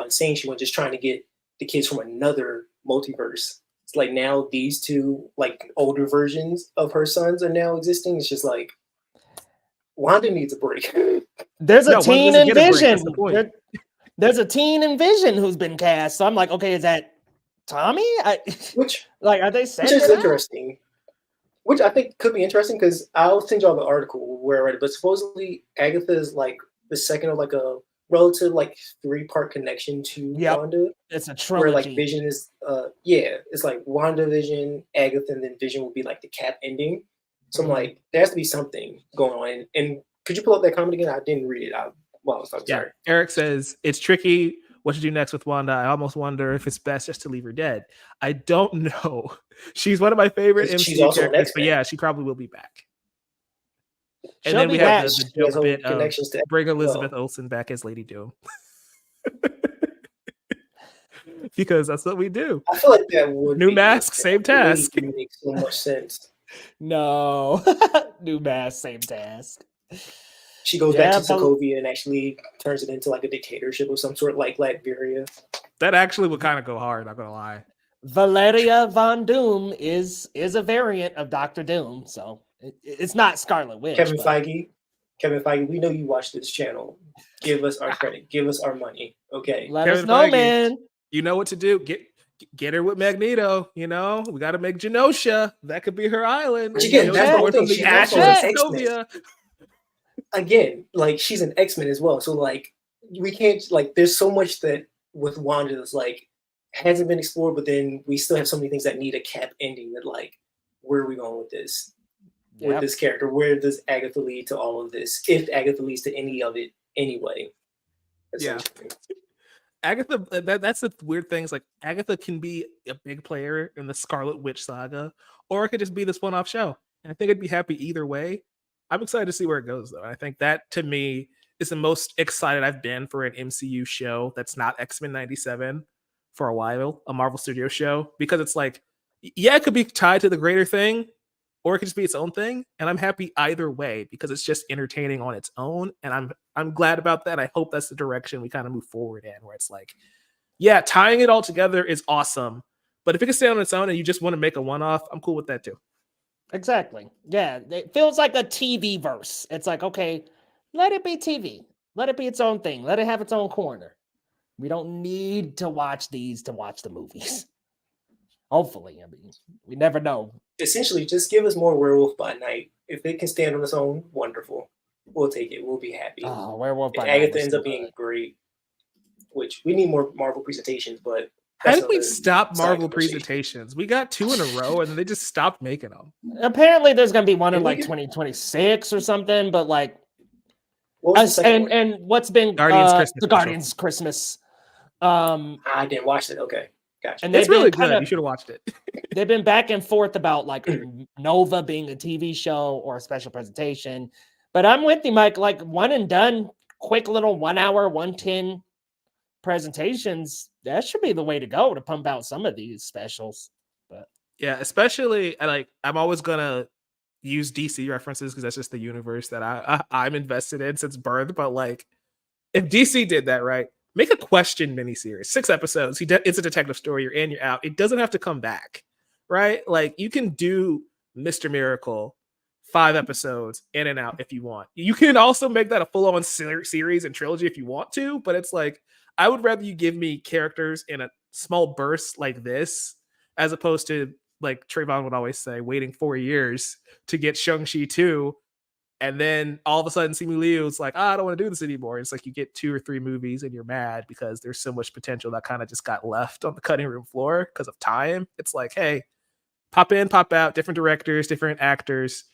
insane she was just trying to get the kids from another multiverse. It's like now these two like older versions of her sons are now existing. It's just like Wanda needs a break. There's a teen in Vision. There's a teen in Vision who's been cast. So I'm like, okay, is that Tommy? Which are they saying? Which is interesting. Which I think could be interesting because I'll send y'all the article where I read it. But supposedly Agatha is like the second of like a relative like 3-part connection to Wanda. It's a trilogy. Where like Vision is it's like WandaVision, Agatha, and then Vision will be like the cap ending. So I'm like, there has to be something going on. And could you pull up that comment again? I didn't read it. Sorry. Eric says it's tricky what to do next with Wanda. I almost wonder if it's best just to leave her dead. I don't know. She's one of my favorite MCU characters, but yeah, she probably will be back. And then we have the joke bit of bring Elizabeth Olsen back as Lady Doom. Because that's what we do. I feel like that would new mask, same task. Really makes so much sense. No, new mask, same task. She goes back to Sokovia and actually turns it into like a dictatorship of some sort, like Latveria. That actually would kind of go hard. Not gonna lie. Valeria Von Doom is a variant of Dr. Doom, so it's not Scarlet Witch. Kevin Feige, we know you watch this channel. Give us our credit. Give us our money. Okay. Let us know, man. You know what to do. Get her with Magneto. We got to make Genosha. That could be her island. But again, that's the X-Men. Again, like she's an X-Men as well. So like we can't like. There's so much that with Wanda that's like hasn't been explored, but then we still have so many things that need a cap ending. That like, where are we going with this? With this character, where does Agatha lead to all of this? If Agatha leads to any of it, anyway. Yeah. Agatha, that's the weird thing. Is like Agatha can be a big player in the Scarlet Witch saga, or it could just be this one-off show. And I think I'd be happy either way. I'm excited to see where it goes, though. I think that to me is the most excited I've been for an MCU show that's not X-Men 97 for a while, a Marvel Studios show, because it's like, yeah, it could be tied to the greater thing, or it could just be its own thing, and I'm happy either way because it's just entertaining on its own, and I'm glad about that. I hope that's the direction we kind of move forward in, where it's like, yeah, tying it all together is awesome, but if it can stay on its own and you just want to make a one-off, I'm cool with that too. Exactly. Yeah, it feels like a TV verse. It's like, okay, let it be TV. Let it be its own thing. Let it have its own corner. We don't need to watch these to watch the movies. Hopefully, I mean, we never know. Essentially, just give us more Werewolf by Night. If it can stand on its own, wonderful. We'll take it. We'll be happy. Oh, Werewolf If by Night Agatha was ends so up being good. great, which we need more Marvel presentations, but How that's did we another stop side Marvel conversation. presentations? We got 2 in a row, and then they just stopped making them. Apparently, there's gonna be one in Didn't we like get- 2026 or something. But like, What was the second one? and what's been Guardians Christmas the special. Guardians Christmas. I didn't watch it. Okay, gotcha. And It's they've really been kind good. of You should have watched it. they've been back and forth about like Nova being a TV show or a special presentation. But I'm with you, Mike. Like one and done, quick little 1 hour, 110 presentations. That should be the way to go to pump out some of these specials. But Yeah, especially I'm always gonna use DC references because that's just the universe that I'm invested in since birth. But like, if DC did that right, make a question miniseries, 6 episodes. It's a detective story. You're in, you're out. It doesn't have to come back, right? Like you can do Mr. Miracle 5 episodes in and out if you want. You can also make that a full-on series and trilogy if you want to. But it's like I would rather you give me characters in a small burst like this as opposed to like Trayvon would always say, waiting 4 years to get Shang-Chi 2. And then all of a sudden, Simu Liu's like, I don't want to do this anymore. It's like you get 2 or 3 movies and you're mad because there's so much potential that kind of just got left on the cutting room floor because of time. It's like, hey, pop in, pop out, different directors, different actors,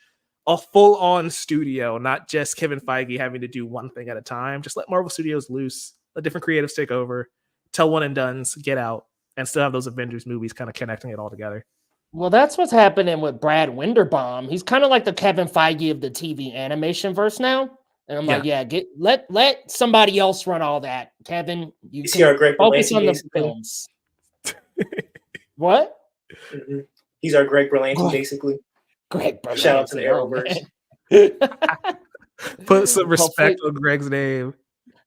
a full on studio, not just Kevin Feige having to do one thing at a time. Just let Marvel Studios loose, let different creatives take over, tell one and dones, get out, and still have those Avengers movies kind of connecting it all together. well, that's what's happening with Brad Winderbaum. He's kind of like the Kevin Feige of the TV animation verse now. And I'm like, yeah, let somebody else run all that. Kevin, you Is he our Greg focus Berlanti, on the basically? films. What? Mm-hmm. He's our Greg Berlanti, basically. Greg Berlanti. Shout out to the Arrowverse. Put some respect on Greg's name.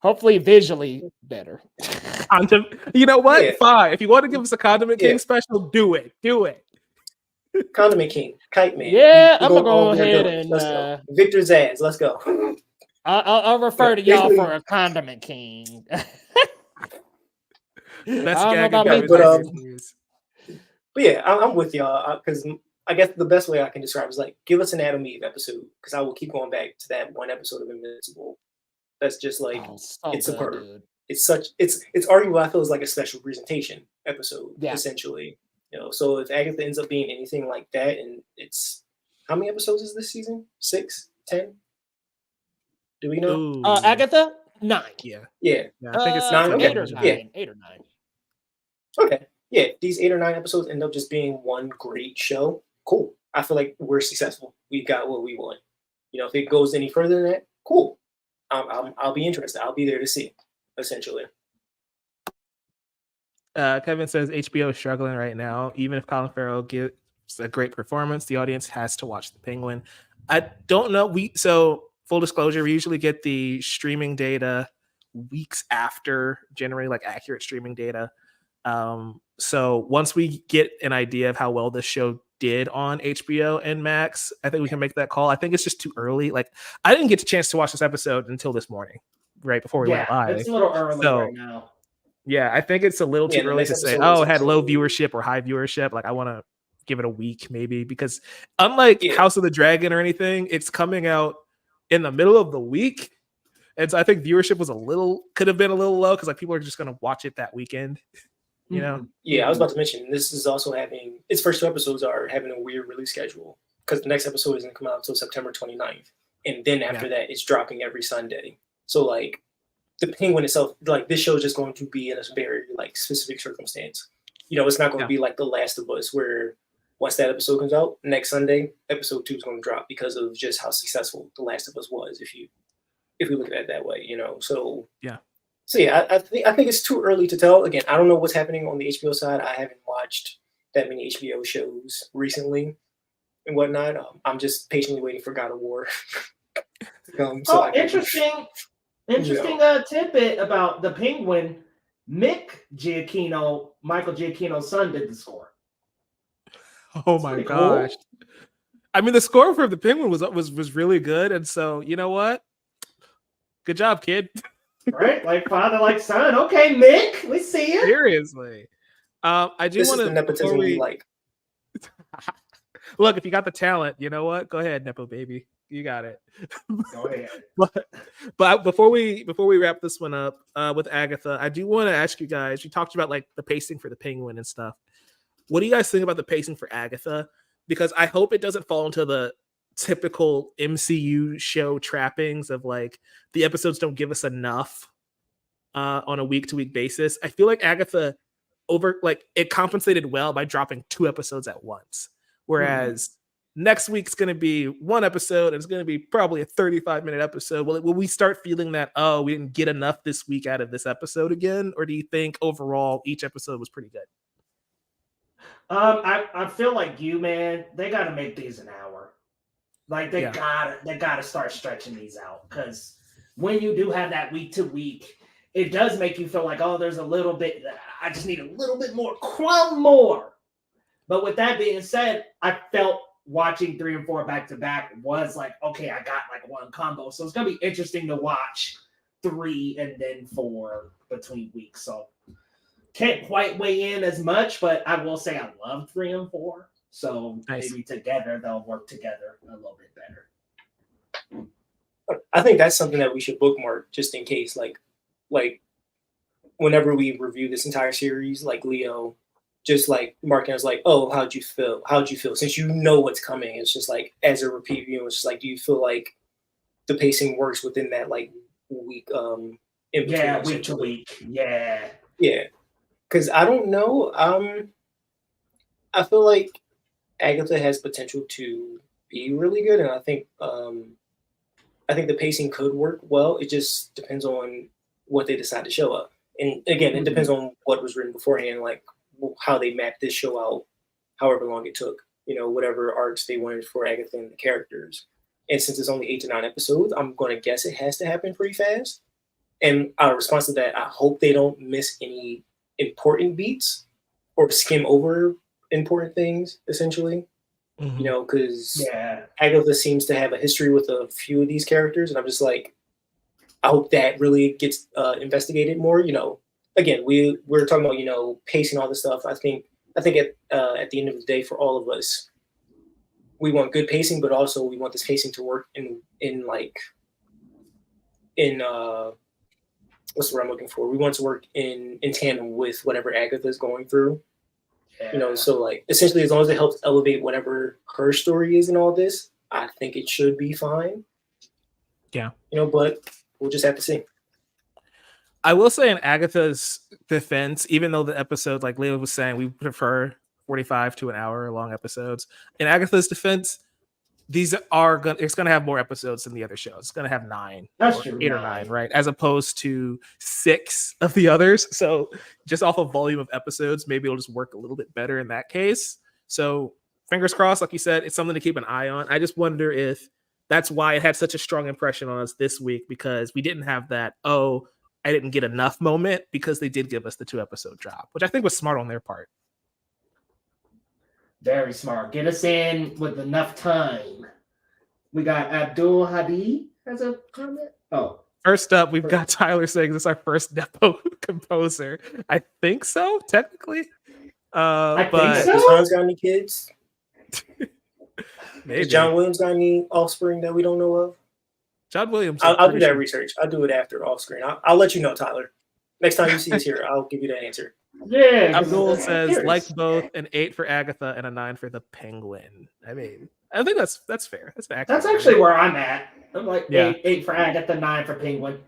Hopefully visually better. You know what? Yeah. Fine. If you want to give us a Condiment King special, do it. Do it. Condiment King, Kite Man. Yeah, We I'm gonna go all ahead villains. and Let's go. Victor Zaz, let's go. I'll refer to y'all for a Condiment King. Best I don't know gag about in me, but, years. But yeah, I'm with y'all because I guess the best way I can describe is like give us an Adam Eve episode because I will keep going back to that one episode of Invincible. That's just like it's superb. Dude. It's arguable. I feel is like a special presentation episode, essentially. You know, so if Agatha ends up being anything like that, and it's how many episodes is this season? 6, 10? Do we know? Agatha? 9. Yeah. I think it's 9. Okay. 8 or 9. Yeah. 8 or 9. Okay. Yeah. These 8 or 9 episodes end up just being one great show. Cool. I feel like we're successful. We got what we want. You know, if it goes any further than that, cool. I'll be interested. I'll be there to see. Essentially. Kevin says HBO is struggling right now. Even if Colin Farrell gives a great performance, the audience has to watch The Penguin. I don't know. So full disclosure, we usually get the streaming data weeks after, generally like accurate streaming data. So once we get an idea of how well this show did on HBO and Max, I think we can make that call. I think it's just too early. Like I didn't get a chance to watch this episode until this morning, right before we went live. It's a little early right now. Yeah, I think it's a little too early to say, oh, it had low viewership or high viewership. Like, I want to give it a week maybe because unlike House of the Dragon or anything, it's coming out in the middle of the week. And so I think viewership was could have been a little low because like people are just going to watch it that weekend, you know? Yeah, I was about to mention, this is also having, its first 2 episodes are having a weird release schedule because the next episode isn't coming out until September 29th. And then after that, it's dropping every Sunday. So like, The Penguin itself, like this show is just going to be in a very like specific circumstance. You know, it's not going to be like The Last of Us, where once that episode comes out next Sunday, episode 2 is going to drop because of just how successful The Last of Us was. If we look at it that way, you know. So yeah. I think it's too early to tell. Again, I don't know what's happening on the HBO side. I haven't watched that many HBO shows recently and whatnot. I'm just patiently waiting for God of War. Interesting tidbit about The Penguin. Michael Giacchino's son, did the score. Oh my gosh. Cool. I mean, the score for the Penguin was really good, and so you know what? Good job, kid. Right? Like father, like son. Okay, Mick, we see you. Seriously. I do This want is to the nepotism we like. Look, if you got the talent, you know what? Go ahead, Nepo baby. You got it. Go ahead. but before we wrap this one up with Agatha, I do want to ask you guys. You talked about like the pacing for the Penguin and stuff. What do you guys think about the pacing for Agatha? Because I hope it doesn't fall into the typical MCU show trappings of like the episodes don't give us enough on a week-to-week basis. I feel like Agatha it compensated well by dropping 2 episodes at once. Whereas next week's going to be 1 episode and it's going to be probably a 35-minute episode. Will we start feeling that, oh, we didn't get enough this week out of this episode again? Or do you think overall each episode was pretty good? I feel like you, man, they got to make these an hour. Like they gotta start stretching these out, because when you do have that week to week, it does make you feel like, oh, there's a little bit. I just need a little bit more, crumb more. But with that being said, I felt watching 3 and 4 back to back was like, okay, I got like one combo, so it's gonna be interesting to watch 3 and then 4 between weeks. So can't quite weigh in as much, but I will say I love 3 and 4. So maybe together they'll work together a little bit better. I think that's something that we should bookmark just in case. Like whenever we review this entire series, like Leo, just like marking us like, oh, how'd you feel? Since you know what's coming, it's just like as a repeat view, it's just like, do you feel like the pacing works within that like week in between? Yeah, week to week. Yeah. Yeah. Because I don't know. I feel like Agatha has potential to be really good, and I think the pacing could work well. It just depends on what they decide to show up, and again, it depends on what was written beforehand, like how they mapped this show out, however long it took. Whatever arcs they wanted for Agatha and the characters. And since it's only 8 to 9 episodes, I'm going to guess it has to happen pretty fast. And our response to that, I hope they don't miss any important beats or skim over important things, essentially. Because Agatha seems to have a history with a few of these characters, and I'm just like, I hope that really gets investigated more. Again, we're talking about pacing, all this stuff. I think at the end of the day, for all of us, we want good pacing, but also we want this pacing to work in what's the word I'm looking for? We want to work in tandem with whatever Agatha is going through. So like essentially, as long as it helps elevate whatever her story is in all this, I think it should be fine. Yeah. But we'll just have to see. I will say in Agatha's defense, even though the episode, like Leo was saying, we prefer 45 to an hour long episodes. In Agatha's defense, it's going to have more episodes than the other shows. It's going to have 9, That's true, 8 or 9, right? As opposed to 6 of the others. So just off of volume of episodes, maybe it'll just work a little bit better in that case. So fingers crossed, like you said, it's something to keep an eye on. I just wonder if that's why it had such a strong impression on us this week, because we didn't have that, oh, I didn't get enough moment, because they did give us the 2-episode drop, which I think was smart on their part. Very smart. Get us in with enough time. We got Abdul Hadi as a comment. Oh. First up, we've got Tyler saying this is our first Nepo composer. I think so, technically. I but think so. Does Hans got any kids? Maybe. Does John Williams got any offspring that we don't know of? John Williams. I'll do that research. I'll do it after off screen. I'll let you know, Tyler. Next time you see us here, I'll give you that answer. Yeah. Abdul says like both, an 8 for Agatha and a 9 for the Penguin. I mean, I think that's fair. That's actually where I'm at. I'm like 8 for Agatha, 9 for Penguin.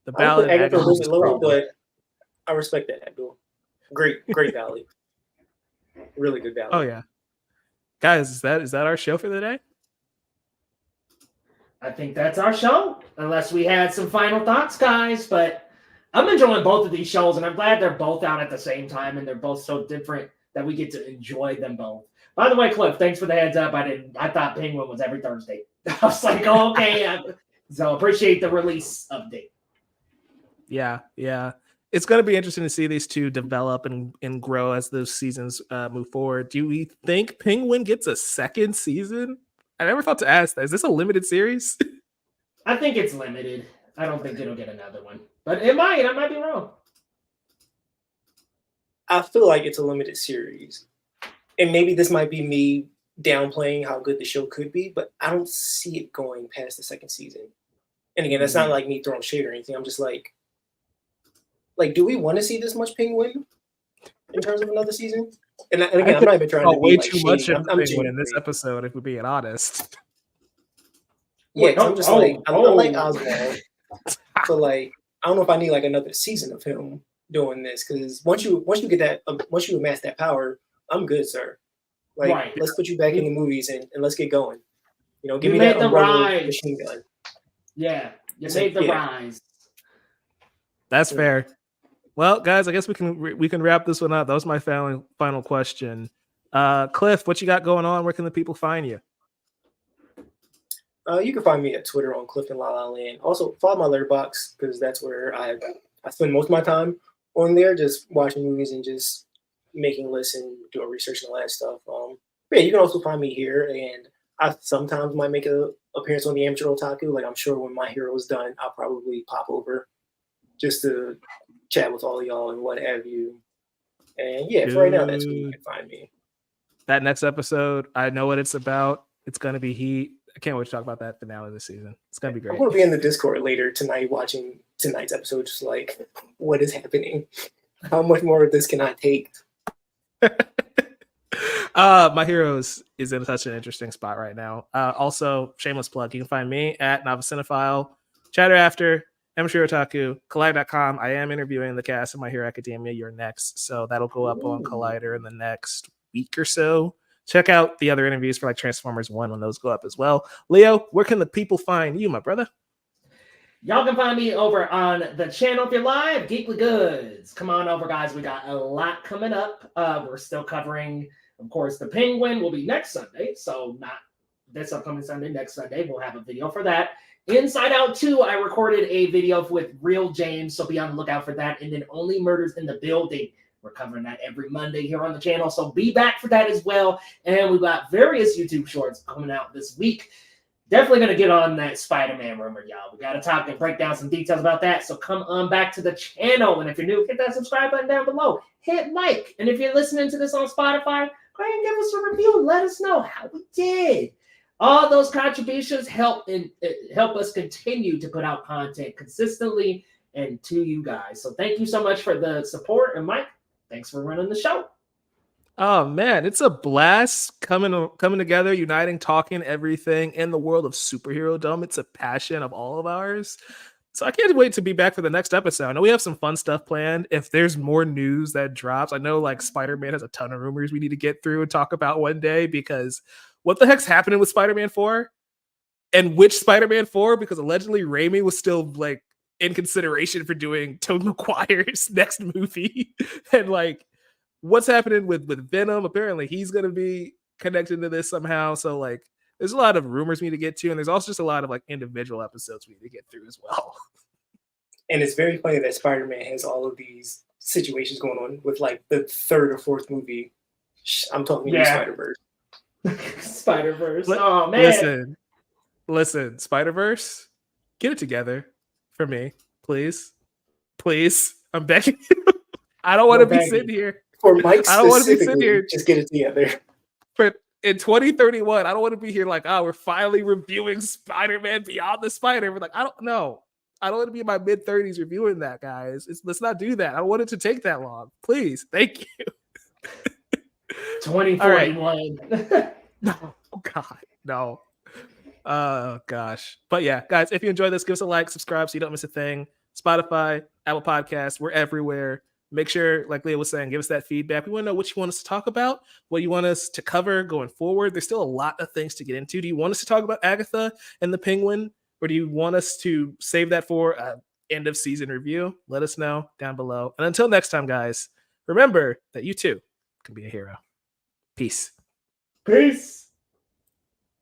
The ballad of Agatha a little bit lower, but I respect that, Abdul. Great ballad. Really good ballad. Oh yeah, guys, is that our show for the day? I think that's our show, unless we had some final thoughts, guys. But I'm enjoying both of these shows, and I'm glad they're both out at the same time, and they're both so different that we get to enjoy them both. By the way, Cliff, thanks for the heads up. I thought Penguin was every Thursday. I was like, oh, okay. So appreciate the release update. Yeah. it's going to be interesting to see these two develop and grow as those seasons move forward. Do we think Penguin gets a second season? I never thought to ask that. Is this a limited series? I think it's limited. I don't think it'll get another one, but it might. I might be wrong. I feel like it's a limited series, and maybe this might be me downplaying how good the show could be, but I don't see it going past the second season. And again, that's not like me throwing shade or anything. I'm just like, do we want to see this much Penguin in terms of another season? And again, I'm not even trying to be way like too much shady. of Penguin in this episode, if we're being honest. Yeah, I'm just like, I like Oswald, so like, I don't know if I need like another season of him doing this, because once you get that, once you amass that power, I'm good, sir. Like, let's put you back in the movies and let's get going. You know, give me that umbrella machine gun. Yeah, you made the rise. That's fair. Well, guys, I guess we can wrap this one up. That was my final question. Cliff, what you got going on? Where can the people find you? You can find me at Twitter on Clifton La La Land. Also, follow my Letterboxd, because that's where I spend most of my time on there, just watching movies and just making lists and doing research and all that stuff. Yeah, you can also find me here, and I sometimes might make an appearance on the Amateur Otaku. Like, I'm sure when My Hero is done, I'll probably pop over just to chat with all of y'all and what have you. And yeah, for right now, that's where you can find me. That next episode, I know what it's about. It's going to be heat. I can't wait to talk about that finale of the season. It's going to be great. I'm going to be in the Discord later tonight watching tonight's episode, just like, what is happening? How much more of this can I take? My Heroes is in such an interesting spot right now. Also, shameless plug, you can find me at Novice Cinephile, Chatter After, Amateur Otaku, Collider.com. I am interviewing the cast of My Hero Academia. You're next, so that'll go up on Collider in the next week or so. Check out the other interviews for like Transformers 1 when those go up as well. Leo, where can the people find you, my brother? Y'all can find me over on the channel if you're live, Geekly Goods. Come on over, guys. We got a lot coming up. We're still covering, of course, the Penguin will be next Sunday. So not this upcoming Sunday, next Sunday. We'll have a video for that. Inside Out 2, I recorded a video with Real James, so be on the lookout for that. And then Only Murders in the Building. We're covering that every Monday here on the channel, so be back for that as well. And we've got various YouTube shorts coming out this week. Definitely going to get on that Spider-Man rumor, y'all. We got to talk and break down some details about that, so come on back to the channel. And if you're new, hit that subscribe button down below. Hit like. And if you're listening to this on Spotify, go ahead and give us a review and let us know how we did. All those contributions help us continue to put out content consistently and to you guys. So thank you so much for the support. And Mike, thanks for running the show. Oh man, it's a blast coming together, uniting, talking everything in the world of Superhero Dome. It's a passion of all of ours. So I can't wait to be back for the next episode. I know we have some fun stuff planned. If there's more news that drops, I know like Spider-Man has a ton of rumors we need to get through and talk about one day, because what the heck's happening with Spider-Man 4? And which Spider-Man 4? Because allegedly Raimi was still like in consideration for doing Tobey Maguire's next movie. And like, what's happening with Venom? Apparently he's going to be connected to this somehow. So like, there's a lot of rumors we need to get to. And there's also just a lot of like individual episodes we need to get through as well. And it's very funny that Spider-Man has all of these situations going on with like the third or fourth movie. I'm talking about Spider-Verse. Spider-Verse. Oh man. Listen, Spider-Verse, get it together for me, please. Please. I'm begging you. I don't want to be sitting here. For Mike, I don't want to be sitting here. Just get it together. In 2031, I don't want to be here like, oh, we're finally reviewing Spider-Man Beyond the Spider. We're like, I don't know. I don't want to be in my mid-30s reviewing that, guys. Let's not do that. I don't want it to take that long. Please. Thank you. 2041. No. Oh, God. No. Oh, gosh. But yeah, guys, if you enjoyed this, give us a like, subscribe so you don't miss a thing. Spotify, Apple Podcasts, we're everywhere. Make sure, like Leah was saying, give us that feedback. We want to know what you want us to talk about, what you want us to cover going forward. There's still a lot of things to get into. Do you want us to talk about Agatha and the Penguin, or do you want us to save that for an end of season review? Let us know down below. And until next time, guys, remember that you too can be a hero. Peace. Peace.